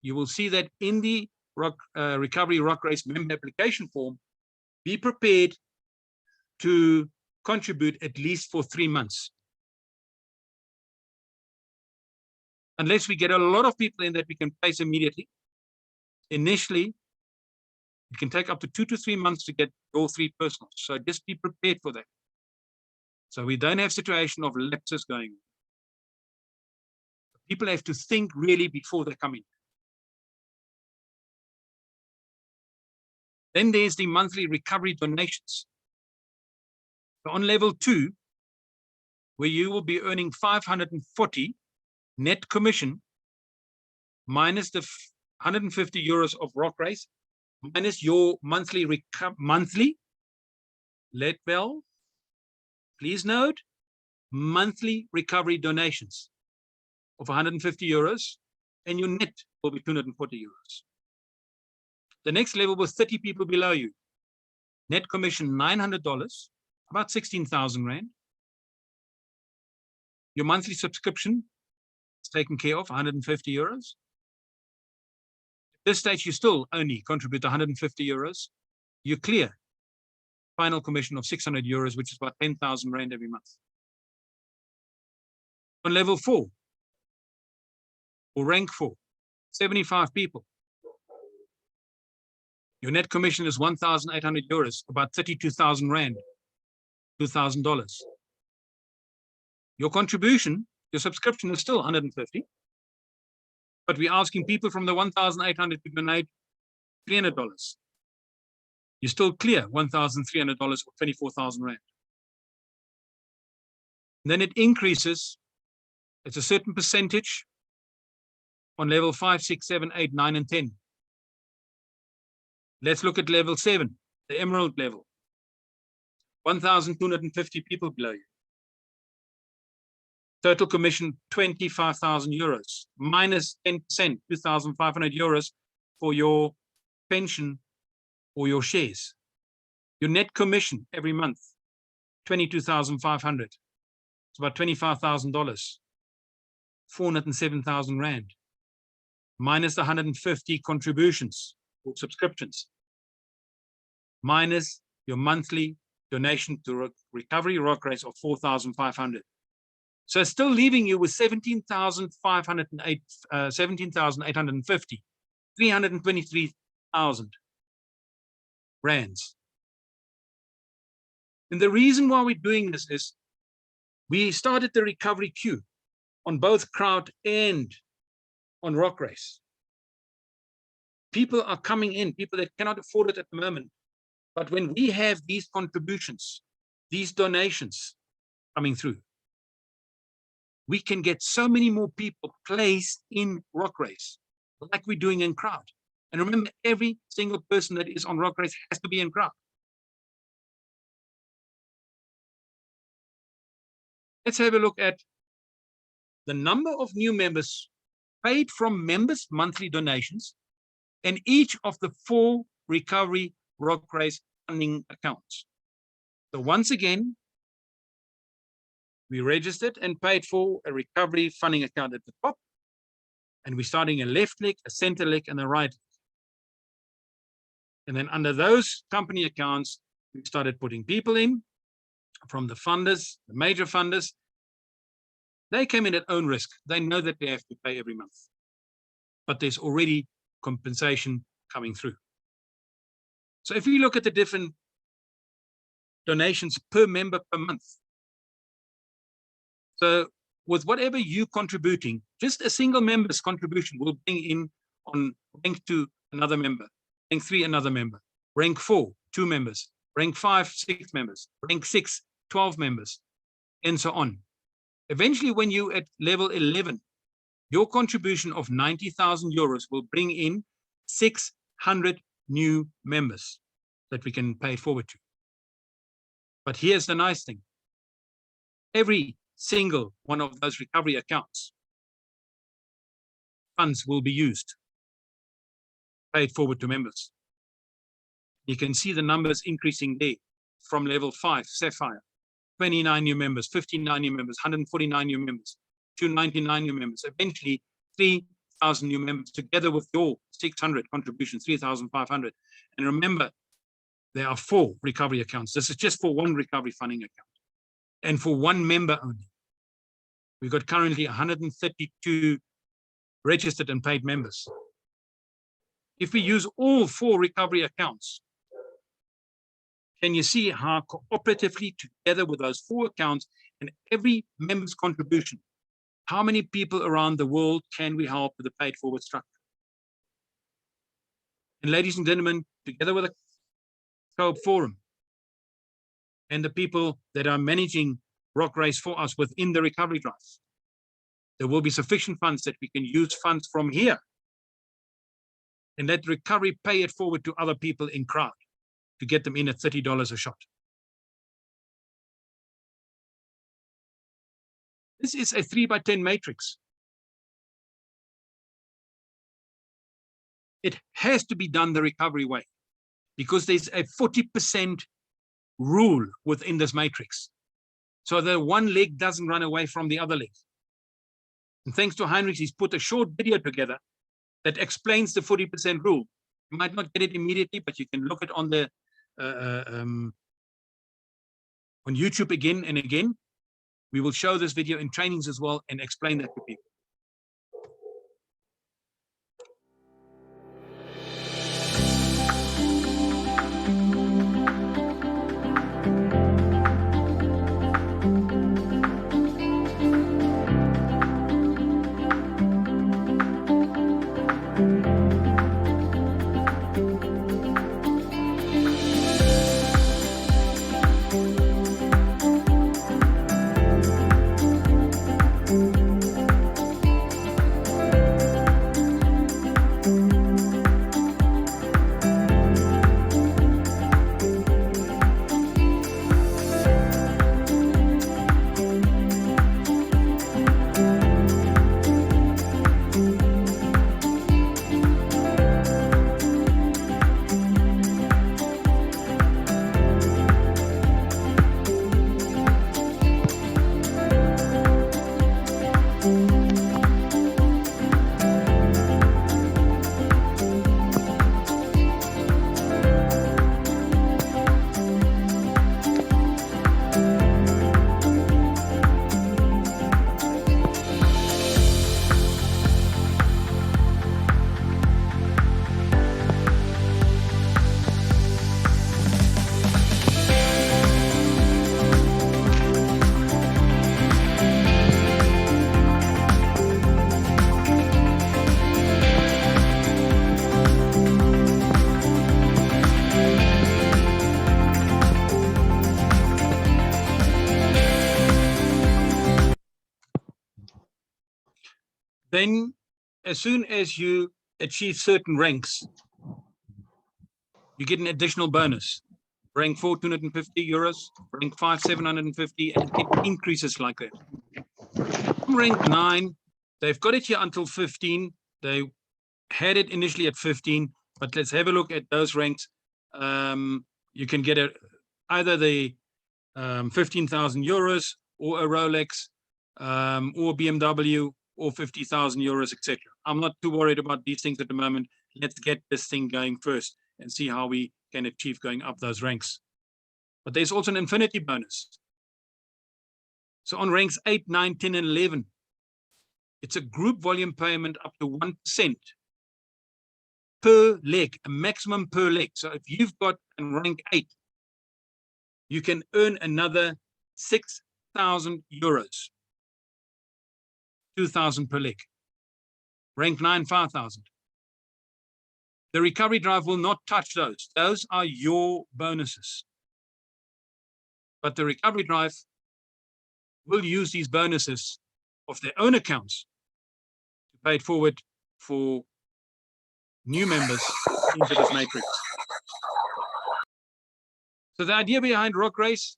You will see that in the Recovery RockRaise member application form. Be prepared to contribute at least for 3 months. Unless we get a lot of people in that we can place immediately. Initially, it can take up to 2 to 3 months to get all 3 personals. So just be prepared for that. So we don't have situation of lapses going on. People have to think really before they come in. Then there's the monthly recovery donations. So on level 2, where you will be earning 540 net commission minus the 150 euros of RockRaise, minus your monthly, let well, please note, monthly recovery donations of 150 euros, and your net will be 240 euros. The next level was 30 people below you. Net commission $900, about 16,000 Rand. Your monthly subscription is taken care of, 150 euros. At this stage, you still only contribute 150 euros. You clear final commission of 600 euros, which is about 10,000 Rand every month. On level 4, or rank 4, 75 people. Your net commission is 1,800 euros, about 32,000 Rand, $2,000. Your contribution, your subscription is still 150, but we're asking people from the 1,800 to donate $300. You still clear $1,300 or 24,000 Rand. And then it increases. It's a certain percentage on level 5, 6, 7, 8, 9, and 10. Let's look at level 7, the emerald level. 1,250 people below you. Total commission, 25,000 euros, minus 10%, 2,500 euros for your pension or your shares. Your net commission every month, 22,500. It's about $25,000, 407,000 Rand, minus the 150 contributions or subscriptions, minus your monthly donation to Recovery RockRaise of 4,500. So it's still leaving you with 17,850, 323,000 Rands. And the reason why we're doing this is we started the recovery queue on both Crowd and on RockRaise. People are coming in, people that cannot afford it at the moment. But when we have these contributions, these donations coming through, we can get so many more people placed in RockRaise, like we're doing in Crowd. And remember, every single person that is on RockRaise has to be in Crowd. Let's have a look at the number of new members paid from members' monthly donations and each of the 4 Recovery RockRaise funding accounts. So once again, we registered and paid for a recovery funding account at the top, and we're starting a left leg, a center leg, and a right leg. And then under those company accounts, we started putting people in from the funders, the major funders. They came in at own risk. They know that they have to pay every month, but there's already compensation coming through. So if you look at the different donations per member per month, so with whatever you're contributing, just a single member's contribution will bring in on rank 2 another member, rank 3 another member, rank 4 2 members, rank 5 6 members, rank 6 12 members, and so on. Eventually, when you at level 11, your contribution of 90,000 euros will bring in 600 new members that we can pay forward to. But here's the nice thing. Every single one of those recovery accounts, funds will be used, paid forward to members. You can see the numbers increasing there from level 5, Sapphire, 29 new members, 59 new members, 149 new members, 299 new members, eventually 3,000 new members, together with your 600 contributions, 3,500. And remember, there are 4 recovery accounts. This is just for one recovery funding account and for one member only. We've got currently 132 registered and paid members. If we use all 4 recovery accounts, can you see how cooperatively together with those 4 accounts and every member's contribution, How many people around the world can we help with the paid forward structure? And ladies and gentlemen, together with the Coop Forum and the people that are managing RockRaise for us within the recovery drive, there will be sufficient funds that we can use funds from here and let recovery pay it forward to other people in crowd to get them in at $30 a shot. This is a 3x10 matrix. It has to be done the recovery way because there's a 40% rule within this matrix. So the one leg doesn't run away from the other leg. And thanks to Heinrich, he's put a short video together that explains the 40% rule. You might not get it immediately, but you can look it on the on YouTube again and again. We will show this video in trainings as well and explain that to people. Then, as soon as you achieve certain ranks, you get an additional bonus. Rank 4, 250 euros, rank 5, 750, and it increases like that. Rank 9, they've got it here until 15. They had it initially at 15, but let's have a look at those ranks. You can get either the 15,000 euros or a Rolex or BMW or 50,000 euros, etc. I'm not too worried about these things at the moment. Let's get this thing going first and see how we can achieve going up those ranks. But there's also an infinity bonus. So on ranks 8, 9, 10, and 11, it's a group volume payment up to 1% per leg, a maximum per leg. So if you've got in rank 8, you can earn another 6,000 euros. 2,000 per leg. Rank 9, 5,000. The recovery drive will not touch those. Those are your bonuses. But the recovery drive will use these bonuses of their own accounts to pay it forward for new members into this matrix. So the idea behind RockRaise,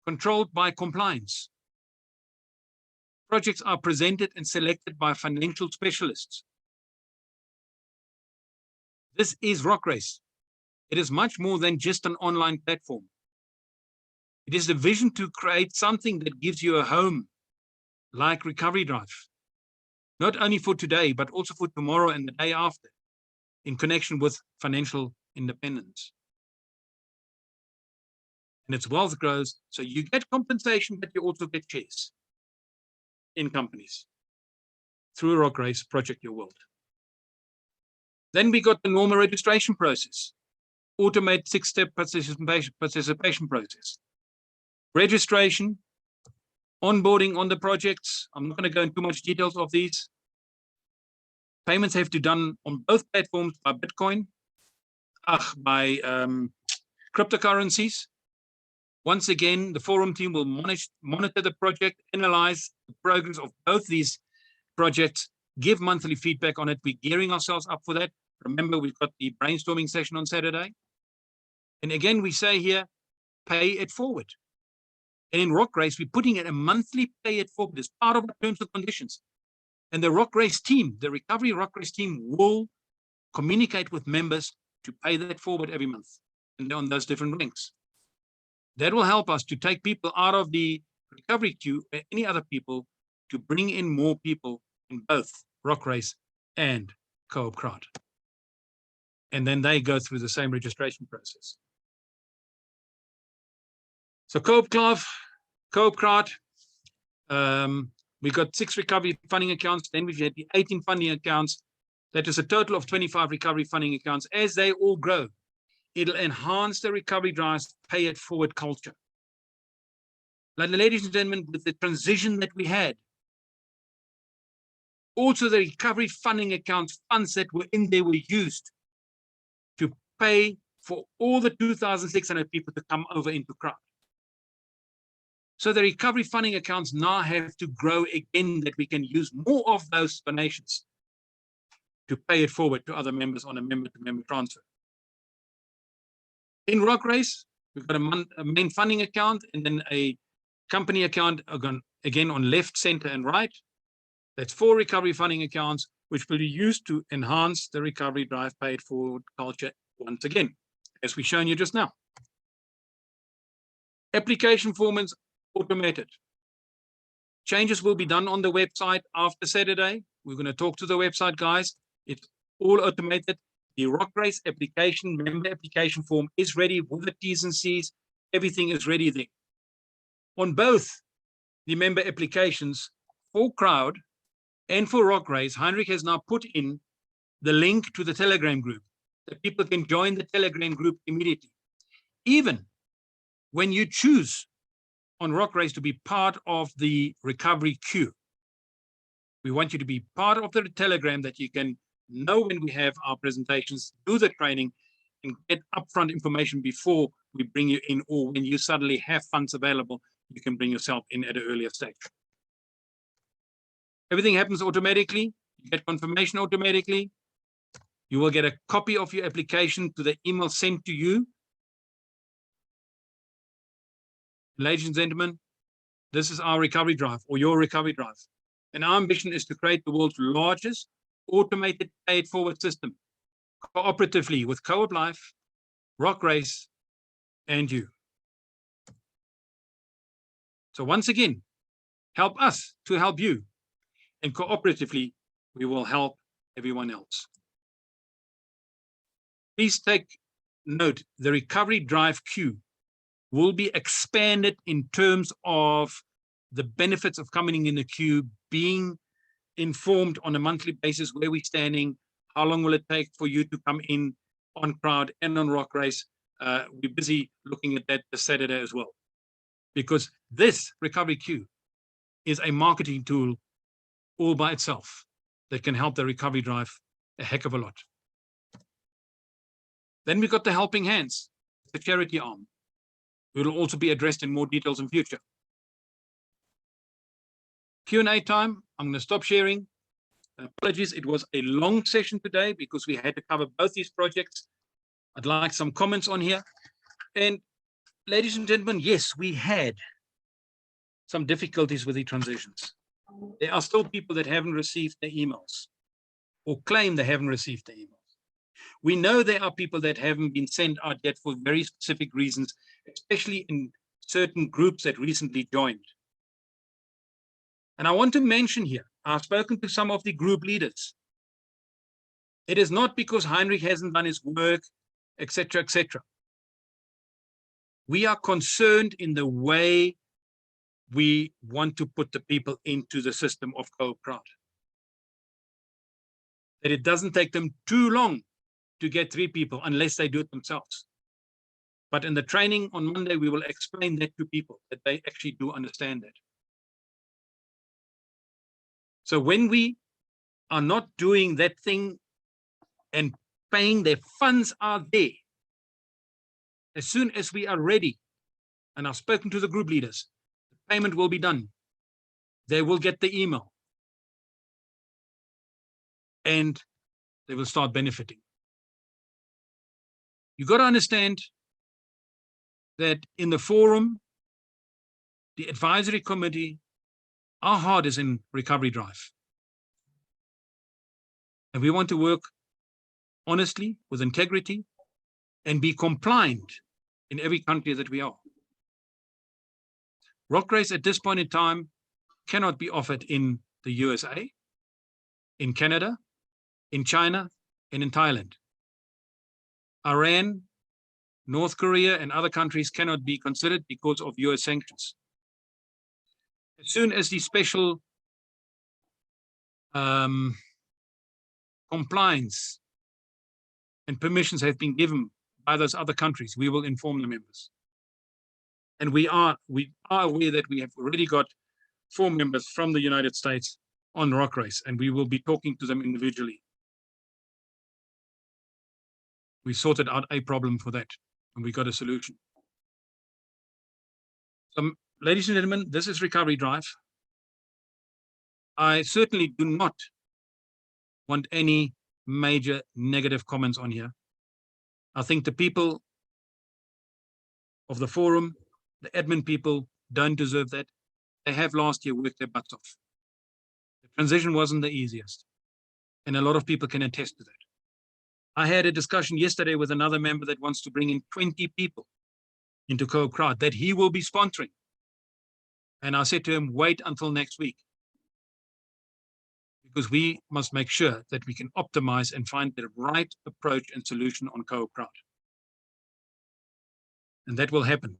controlled by compliance. Projects are presented and selected by financial specialists. This is RockRaise. It is much more than just an online platform. It is the vision to create something that gives you a home like Recovery Drive, not only for today, but also for tomorrow and the day after, in connection with financial independence. And its wealth grows, so you get compensation, but you also get shares in companies through RockRaise, Project Your World. Then we got the normal registration process, automate 6-step participation process. Registration, Onboarding on the projects. I'm not going to go into too much details of these. Payments have to be done on both platforms by Bitcoin, by cryptocurrencies. Once again, the forum team will monitor the project, analyze the progress of both these projects, give monthly feedback on it. We're gearing ourselves up for that. Remember, we've got the brainstorming session on Saturday. And again, we say here, pay it forward. And in RockRaise, we're putting it a monthly pay it forward as part of the terms and conditions. And the RockRaise team, the recovery RockRaise team, will communicate with members to pay that forward every month and on those different links. That will help us to take people out of the recovery queue and any other people to bring in more people in both RockRaise and CoopCrowd. And then they go through the same registration process. So CoopCrowd, we've got 6 recovery funding accounts. Then we've had the 18 funding accounts. That is a total of 25 recovery funding accounts. As they all grow, it'll enhance the recovery drives pay it forward culture. Like, ladies and gentlemen, with the transition that we had, also the recovery funding accounts, funds that were in there were used to pay for all the 2,600 people to come over into Crowd. So the recovery funding accounts now have to grow again, that we can use more of those donations to pay it forward to other members on a member-to-member transfer. In RockRaise, we've got a main funding account and then a company account, again on left, center, and right. That's 4 recovery funding accounts, which will be used to enhance the recovery drive pay it forward culture once again, as we've shown you just now. Application forms automated. Changes will be done on the website after Saturday. We're going to talk to the website guys. It's all automated. The RockRaise application, member application form is ready with the T's and C's. Everything is ready there. On both the member applications for Crowd and for RockRaise, Heinrich has now put in the link to the Telegram group that people can join the Telegram group immediately. Even when you choose on RockRaise to be part of the recovery queue, we want you to be part of the Telegram, that you can know when we have our presentations, do the training, and get upfront information before we bring you in, or when you suddenly have funds available, you can bring yourself in at an earlier stage. Everything happens automatically. You get confirmation automatically. You will get a copy of your application to the email sent to you. Ladies and gentlemen, this is our recovery drive, or your recovery drive. And our ambition is to create the world's largest automated pay it forward system, cooperatively with Co-op Life, RockRaise, and you. So once again, help us to help you, and cooperatively, we will help everyone else. Please take note, the recovery drive queue will be expanded in terms of the benefits of coming in the queue, being informed on a monthly basis where we're standing, how long will it take for you to come in on Crowd and on RockRaise. We're busy looking at that this Saturday as well, because this recovery queue is a marketing tool all by itself that can help the recovery drive a heck of a lot. Then we've got the helping hands, the charity arm. It will also be addressed in more details in future. Q&A time. I'm going to stop sharing. Apologies, it was a long session today because we had to cover both these projects. I'd like some comments on here. And ladies and gentlemen, yes, we had some difficulties with the transitions. There are still people that haven't received their emails or claim they haven't received their emails. We know there are people that haven't been sent out yet for very specific reasons, especially in certain groups that recently joined. And I want to mention here, I've spoken to some of the group leaders. It is not because Heinrich hasn't done his work, etc., etc. We are concerned in the way we want to put the people into the system of CoopCrowd. That it doesn't take them too long to get 3 people unless they do it themselves. But in the training on Monday, we will explain that to people, that they actually do understand that. So when we are not doing that thing and paying, their funds are there. As soon as we are ready, and I've spoken to the group leaders, the payment will be done. They will get the email and they will start benefiting. You got to understand that in the forum, the advisory committee, our heart is in recovery drive. And we want to work honestly, with integrity, and be compliant in every country that we are. RockRaise at this point in time cannot be offered in the USA, in Canada, in China, and in Thailand. Iran, North Korea, and other countries cannot be considered because of US sanctions. As soon as the special compliance and permissions have been given by those other countries, we will inform the members. And we are aware that we have already got 4 members from the United States on RockRaise, and we will be talking to them individually. We sorted out a problem for that, and we got a solution. So, ladies and gentlemen, this is Recovery Drive. I certainly do not want any major negative comments on here. I think the people of the forum, the admin people, don't deserve that. They have last year worked their butts off. The transition wasn't the easiest, and a lot of people can attest to that. I had a discussion yesterday with another member that wants to bring in 20 people into CoopCrowd that he will be sponsoring. And I said to him, wait until next week, because we must make sure that we can optimize and find the right approach and solution on CoopCrowd. And that will happen.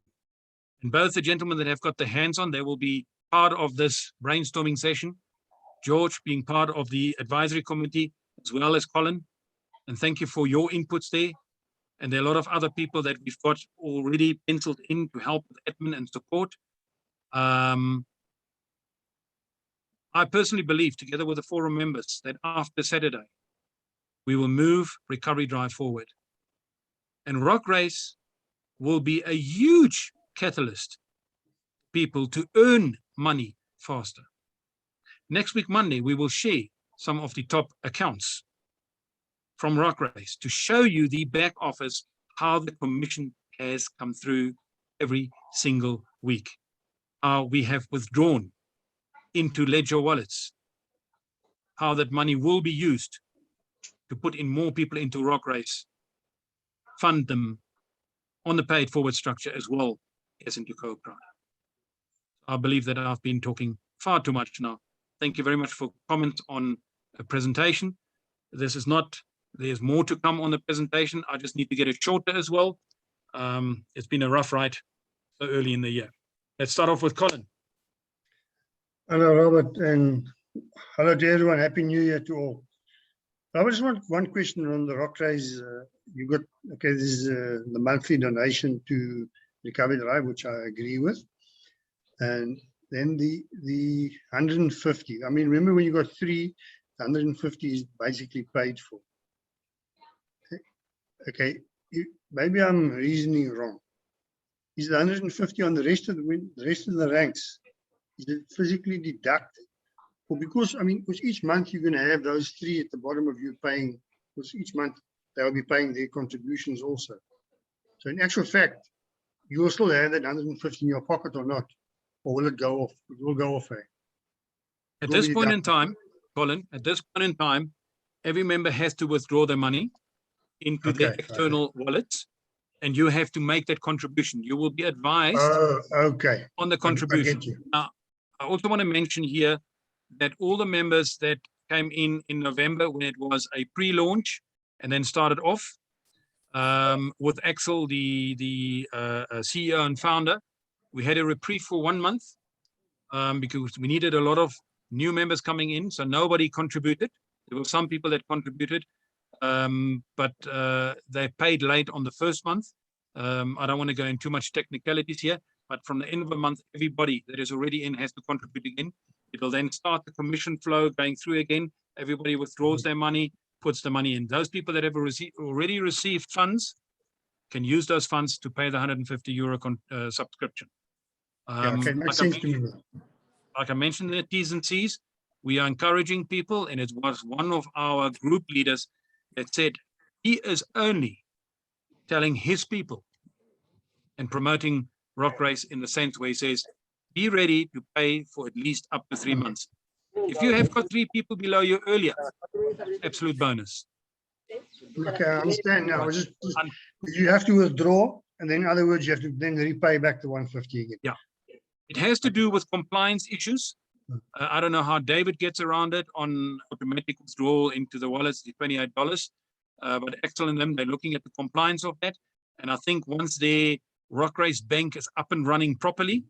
And both the gentlemen that have got their hands on, they will be part of this brainstorming session. George being part of the advisory committee, as well as Colin. And thank you for your inputs there. And there are a lot of other people that we've got already penciled in to help with admin and support. I personally believe, together with the forum members, that after Saturday, we will move Recovery Drive forward. And RockRaise will be a huge catalyst for people to earn money faster. Next week, Monday, we will share some of the top accounts from RockRaise to show you the back office, how the commission has come through every single week. How we have withdrawn into ledger wallets, how that money will be used to put in more people into RockRaise, fund them on the paid forward structure as well as into CoopCrowd. I believe that I've been talking far too much now. Thank you very much for comments on a presentation. This is not, there's more to come on the presentation. I just need to get it shorter as well. It's been a rough ride so early in the year. Let's start off with Colin. Hello, Robert, and hello to everyone. Happy New Year to all. I just want one question on the RockRaise. You got, okay, this is the monthly donation to Recovery Drive, which I agree with. And then the 150. I mean, remember when you got 3, 150 is basically paid for. Okay, maybe I'm reasoning wrong. Is the 150 on the rest of the ranks? Is it physically deducted? Or because, I mean, because each month you're going to have those 3 at the bottom of you paying, because each month they'll be paying their contributions also. So in actual fact, you will still have that 150 in your pocket or not? Or will it go off? It will go off. At this point in time, Colin, at this point in time, every member has to withdraw their money into their external wallets, and you have to make that contribution. You will be advised on the contribution. Now, I also want to mention here that all the members that came in November, when it was a pre-launch and then started off with Axel, the CEO and founder, we had a reprieve for 1 month because we needed a lot of new members coming in, so nobody contributed. There were some people that contributed, but they paid late on the first month. I don't want to go into too much technicalities here, but from the end of the month, everybody that is already in has to contribute again. It'll then start the commission flow going through again. Everybody withdraws their money, puts the money in. Those people that have already received funds can use those funds to pay the €150 subscription. Yeah, okay, makes sense to me. Like I mentioned in the T's and C's, we are encouraging people, and it was one of our group leaders that said he is only telling his people and promoting RockRaise in the sense where he says, be ready to pay for at least up to 3 months. If you have got 3 people below you earlier, absolute bonus. Okay, I understand now. You have to withdraw, and then in other words, you have to then repay back the 150 again. Yeah. It has to do with compliance issues. I don't know how David gets around it on automatic withdrawal into the wallets, the $28. But Axel and them, they're looking at the compliance of that. And I think once their RockRaise bank is up and running properly,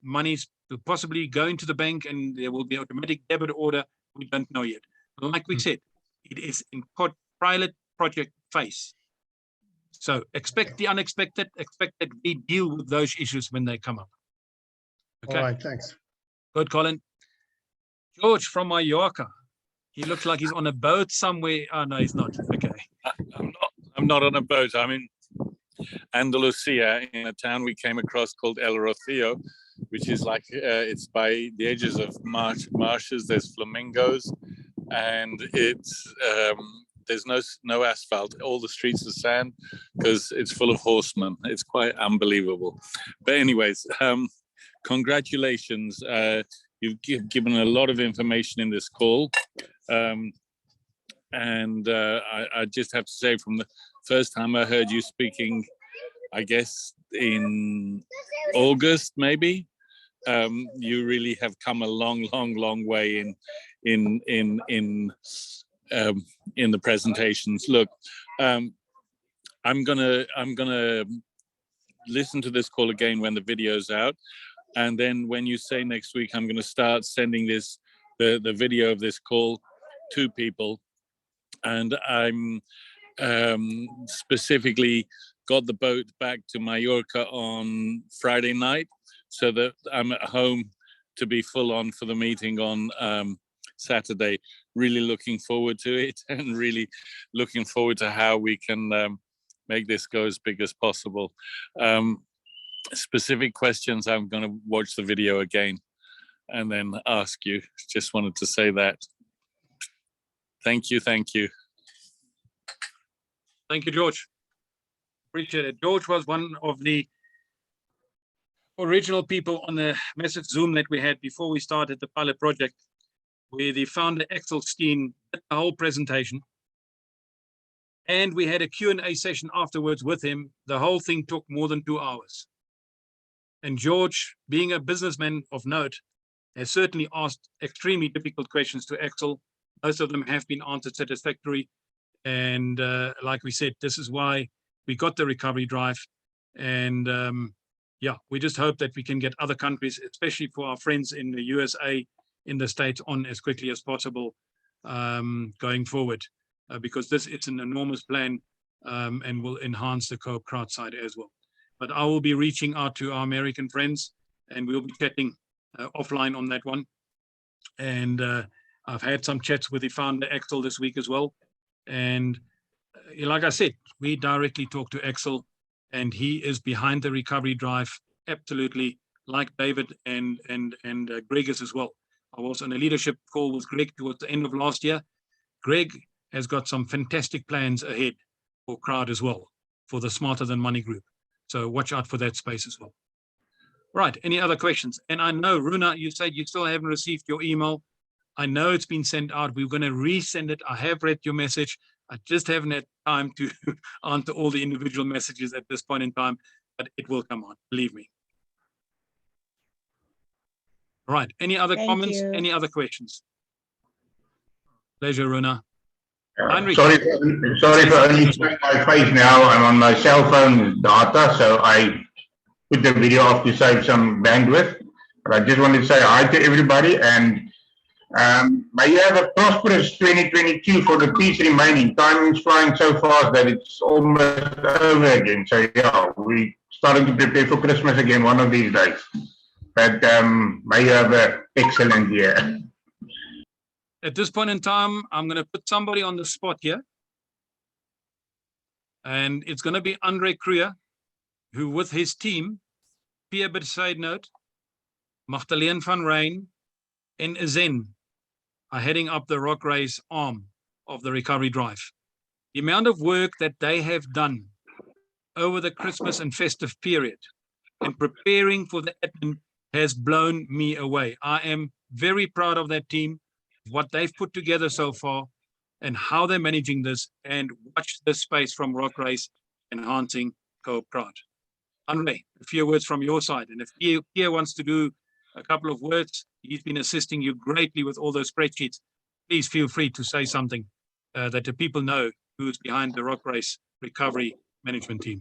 monies will possibly go into the bank and there will be automatic debit order. We don't know yet. Like we said, it is in pilot project phase. So expect the unexpected, expect that we deal with those issues when they come up. Okay. All right, thanks. Good, Colin. George from Mallorca. He looks like he's on a boat somewhere. Oh, no, he's not. Okay. I'm not on a boat. I'm in Andalusia, in a town we came across called El Rocío, which is like, it's by the edges of marshes. There's flamingos, and it's there's no asphalt. All the streets are sand because it's full of horsemen. It's quite unbelievable. But anyways, congratulations. You've given a lot of information in this call. And I just have to say, from the first time I heard you speaking, I guess in August, maybe, you really have come a long way in the presentations. Look, I'm gonna listen to this call again when the video's out, and then when you say next week, I'm gonna start sending the video of this call to people. And I'm specifically got the boat back to Mallorca on Friday night, so that I'm at home to be full on for the meeting on Saturday. Really looking forward to it, and really looking forward to how we can make this go as big as possible. Specific questions, I'm going to watch the video again and then ask you. Just wanted to say that. Thank you. Thank you, George. Appreciate it. George was one of the original people on the message Zoom that we had before we started the pilot project, where the founder, Axel Steen, did the whole presentation. And we had a Q&A session afterwards with him. The whole thing took more than 2 hours. And George, being a businessman of note, has certainly asked extremely difficult questions to Axel. Most of them have been answered satisfactorily. And like we said, this is why we got the recovery drive. And yeah, we just hope that we can get other countries, especially for our friends in the USA, in the States, on as quickly as possible going forward, because it's an enormous plan and will enhance the CoopCrowd side as well. But I will be reaching out to our American friends, and we'll be chatting offline on that one. And I've had some chats with the founder, Axel, this week as well. And like I said, we directly talk to Axel, and he is behind the recovery drive, absolutely, like David and Greg is as well. I was on a leadership call with Greg towards the end of last year. Greg has got some fantastic plans ahead for Crowd as well, for the Smarter Than Money group. So watch out for that space as well. Right, any other questions? And I know, Runa, you said you still haven't received your email. I know it's been sent out. We're going to resend it. I have read your message. I just haven't had time to answer all the individual messages at this point in time, but it will come on, believe me. Right, any other comments? Any other questions? Pleasure, Runa. Sorry for only showing my face now. I'm on my cell phone data, so I put the video off to save some bandwidth. But I just wanted to say hi to everybody, and may you have a prosperous 2022 for the piece remaining. Time is flying so fast that it's almost over again. So yeah, we're starting to prepare for Christmas again one of these days. But may you have an excellent year. At this point in time, I'm going to put somebody on the spot here. And it's going to be Andre Kruger, who with his team, Pierre Besaidnout, Magdalene van Rijn, and Zen are heading up the RockRaise arm of the recovery drive. The amount of work that they have done over the Christmas and festive period and preparing for the admin has blown me away. I am very proud of that team, what they've put together so far, and how they're managing this, and watch this space from RockRaise enhancing CoopCrowd. Andre, a few words from your side. And if Pierre wants to do a couple of words, he's been assisting you greatly with all those spreadsheets. Please feel free to say something that the people know who's behind the RockRaise recovery management team.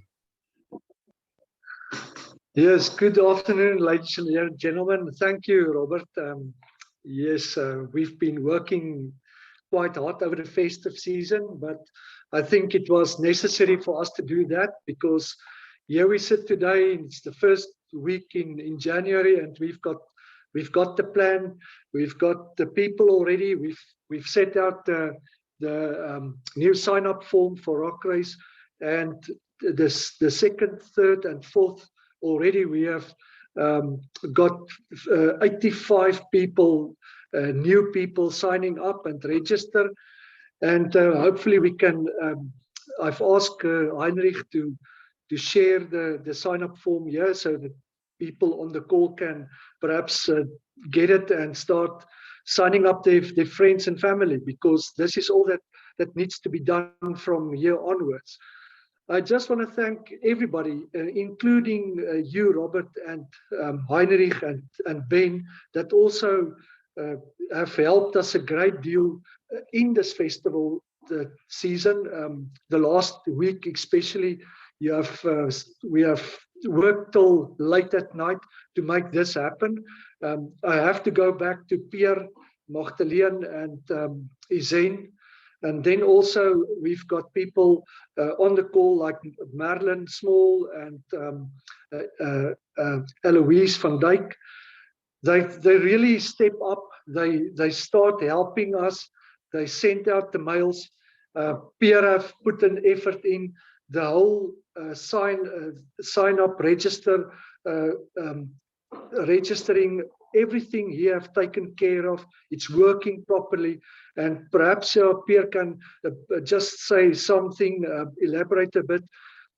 Yes, good afternoon, ladies and gentlemen. Thank you, Robert. Yes, we've been working quite hard over the festive season, but I think it was necessary for us to do that because here we sit today, it's the first week in January, and we've got the plan, we've got the people already, we've set out the new sign-up form for RockRaise, and the second, third, and fourth already we have got 85 people, new people signing up and register, and hopefully we can. I've asked Heinrich to share the sign-up form here so that people on the call can perhaps get it and start signing up their friends and family, because this is all that needs to be done from here onwards. I just want to thank everybody, including you, Robert, and Heinrich and Ben, that also have helped us a great deal in this festival season. The last week especially, we have worked till late at night to make this happen. I have to go back to Pierre, Magdalene, and Isen. And then also we've got people on the call like Marlon Small and Eloise van Dijk. They really step up. They start helping us. They sent out the mails. Pierre have put an effort in. The whole sign up, register, registering, everything here have taken care of. It's working properly. And perhaps Pierre can just say something, elaborate a bit.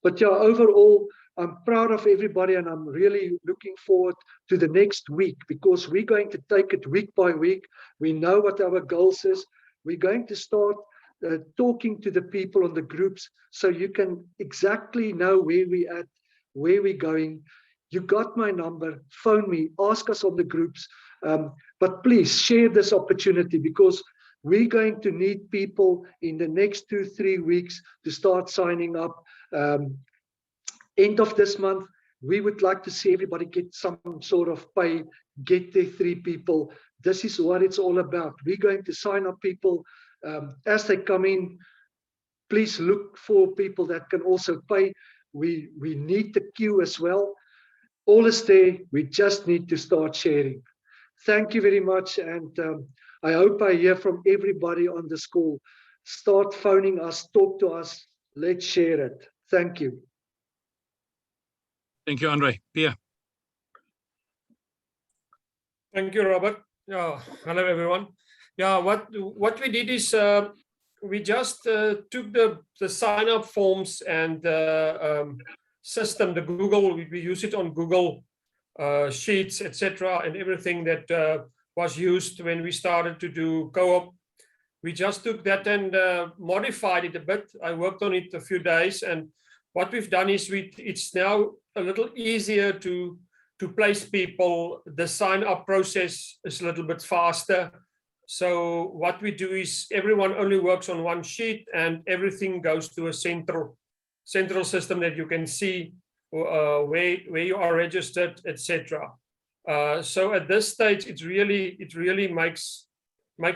But yeah, overall, I'm proud of everybody, and I'm really looking forward to the next week, because we're going to take it week by week. We know what our goals is. We're going to start talking to the people on the groups so you can exactly know where we're at, where we're going. You got my number, phone me, ask us on the groups. But please share this opportunity, because we're going to need people in the next 2-3 weeks to start signing up. End of this month, we would like to see everybody get some sort of pay, get their 3 people. This is what it's all about. We're going to sign up people as they come in. Please look for people that can also pay. We need the queue as well. All is there. We just need to start sharing. Thank you very much. And I hope I hear from everybody on this call. Start phoning us, talk to us. Let's share it. Thank you. Thank you, Andre. Pierre. Thank you, Robert. Yeah, hello, everyone. Yeah, what we did is we just took the sign-up forms and the system, the Google, we use it on Google Sheets, etc., and everything that was used when we started to do co-op. We just took that and modified it a bit. I worked on it a few days, and what we've done is it's now a little easier to place people. The sign-up process is a little bit faster. So what we do is everyone only works on one sheet, and everything goes to a central system that you can see where you are registered, etc. So at this stage, it really makes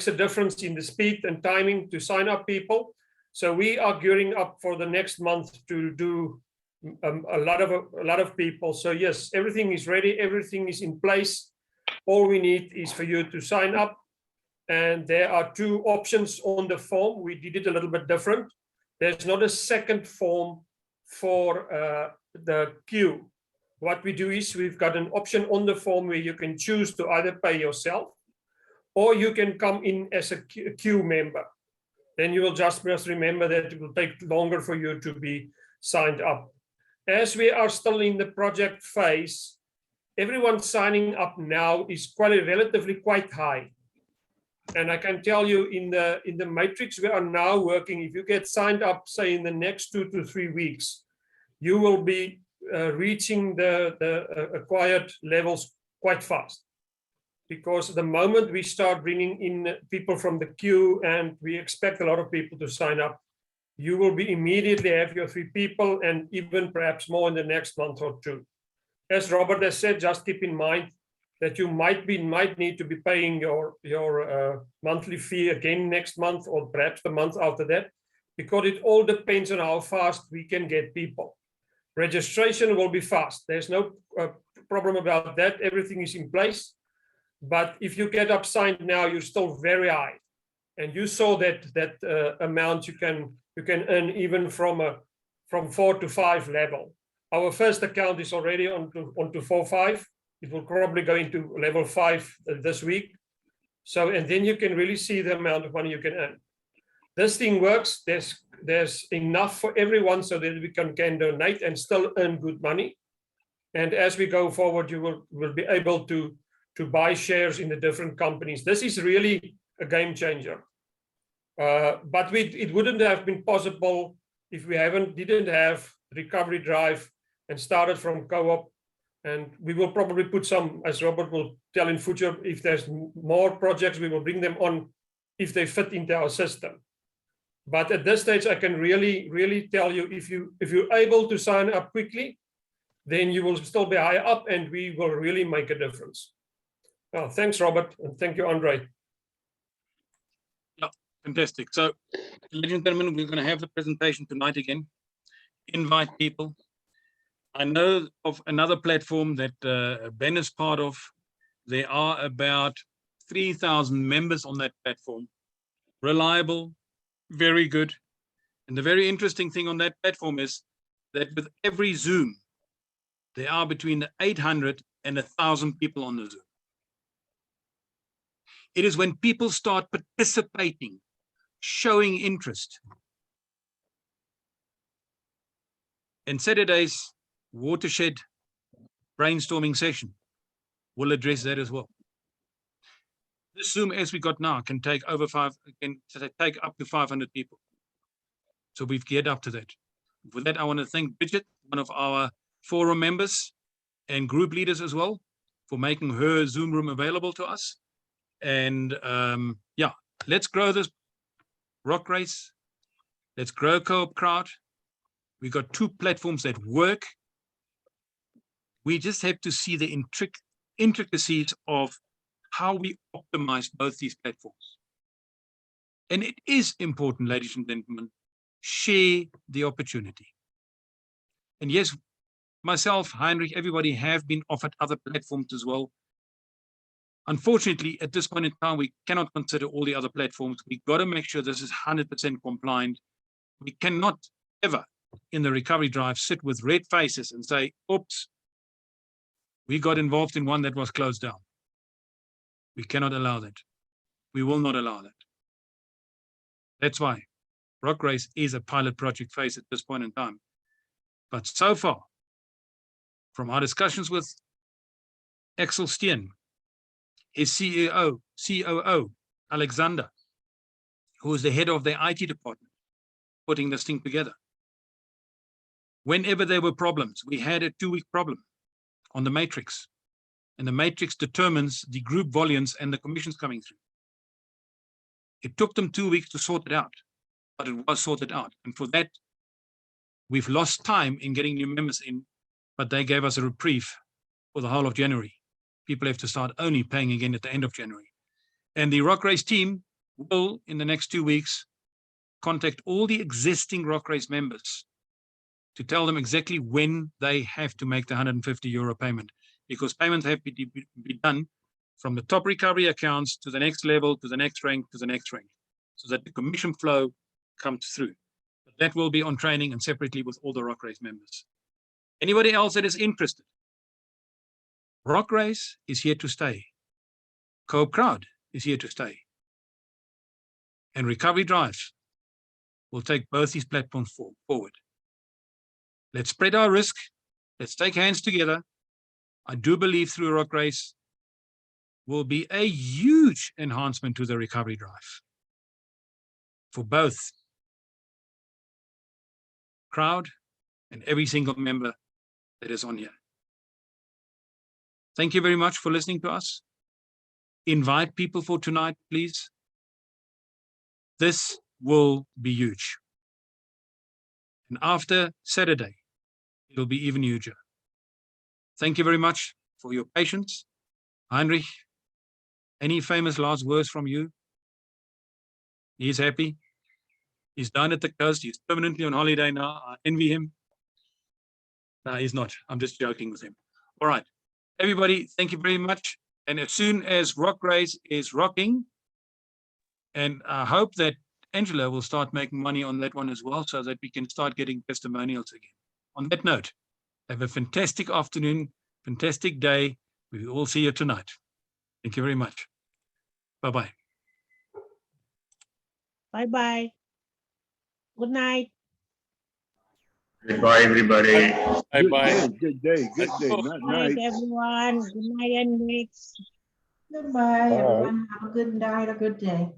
a difference in the speed and timing to sign up people. So we are gearing up for the next month to do a lot of people. So yes, everything is ready, everything is in place. All we need is for you to sign up, and there are 2 options on the form. We did it a little bit different. There's not a second form for the queue. What we do is we've got an option on the form where you can choose to either pay yourself, or you can come in as a queue member. Then you will just must remember that it will take longer for you to be signed up. As we are still in the project phase, everyone signing up now is relatively quite high. And I can tell you in the matrix we are now working, if you get signed up, say in the next 2 to 3 weeks, you will be reaching the acquired levels quite fast. Because the moment we start bringing in people from the queue, and we expect a lot of people to sign up, you will be immediately have your 3 people, and even perhaps more in the next month or 2. As Robert has said, just keep in mind that you might need to be paying your monthly fee again next month, or perhaps the month after that, because it all depends on how fast we can get people. Registration will be fast. There's no problem about that. Everything is in place. But if you get up signed now, you're still very high, and you saw that amount you can earn even from 4 to 5 level. Our first account is already on to 4-5. It will probably go into level 5 this week. So, and then you can really see the amount of money you can earn. This thing works. There's enough for everyone so that we can donate and still earn good money. And as we go forward, you will be able to buy shares in the different companies. This is really a game changer. But it wouldn't have been possible if we didn't have recovery drive and started from co-op. And we will probably put some, as Robert will tell in future, if there's more projects, we will bring them on if they fit into our system. But at this stage, I can really tell you, if you're able to sign up quickly, then you will still be high up, and we will really make a difference. Well, thanks, Robert, and thank you, Andre. Yeah, fantastic. So, ladies and gentlemen, we're going to have the presentation tonight again. Invite people. I know of another platform that Ben is part of. There are about 3,000 members on that platform. Reliable, very good. And the very interesting thing on that platform is that with every Zoom, there are between 800 and 1,000 people on the Zoom. It is when people start participating, showing interest. And Saturday's watershed brainstorming session will address that as well. This Zoom, as we got now, can take up to 500 people. So we've geared up to that. For that, I want to thank Bridget, one of our forum members and group leaders as well, for making her Zoom room available to us. And yeah, let's grow this RockRaise. Let's grow CoopCrowd. We've got 2 platforms that work. We just have to see the intricacies of how we optimize both these platforms. And it is important, ladies and gentlemen, share the opportunity. And yes, myself, Heinrich, everybody have been offered other platforms as well. Unfortunately, at this point in time, we cannot consider all the other platforms. We've got to make sure this is 100% compliant. We cannot ever, in the recovery drive, sit with red faces and say, oops, we got involved in one that was closed down. We cannot allow that. We will not allow that. That's why RockRaise is a pilot project phase at this point in time. But so far, from our discussions with Axel Steen, his COO, Alexander, who is the head of the IT department, putting this thing together. Whenever there were problems, we had a 2-week problem on the matrix, and the matrix determines the group volumes and the commissions coming through. It took them 2 weeks to sort it out, but it was sorted out. And for that, we've lost time in getting new members in, but they gave us a reprieve for the whole of January. People have to start only paying again at the end of January. And the RockRaise team will, in the next 2 weeks, contact all the existing RockRaise members to tell them exactly when they have to make the €150 payment, because payments have to be done from the top recovery accounts to the next level, to the next rank, to the next rank, so that the commission flow comes through. But that will be on training and separately with all the RockRaise members. Anybody else that is interested, RockRaise is here to stay. CoopCrowd is here to stay. And Recovery Drive will take both these platforms forward. Let's spread our risk. Let's take hands together. I do believe through RockRaise will be a huge enhancement to the Recovery Drive for both crowd and every single member that is on here. Thank you very much for listening to us. Invite people for tonight, please. This will be huge. And after Saturday, it'll be even huger. Thank you very much for your patience. Heinrich, any famous last words from you? He's happy. He's down at the coast. He's permanently on holiday now. I envy him. No, he's not. I'm just joking with him. All right. Everybody, thank you very much. And as soon as RockRaise is rocking, and I hope that Angela will start making money on that one as well, so that we can start getting testimonials again. On that note, have a fantastic afternoon, fantastic day. We will all see you tonight. Thank you very much. Bye-bye. Bye-bye. Good night. Goodbye, everybody. Bye-bye. Good day. Good day. Good Not night, night. everyone. Good night, and next. Goodbye, everyone. Have a good night, a good day.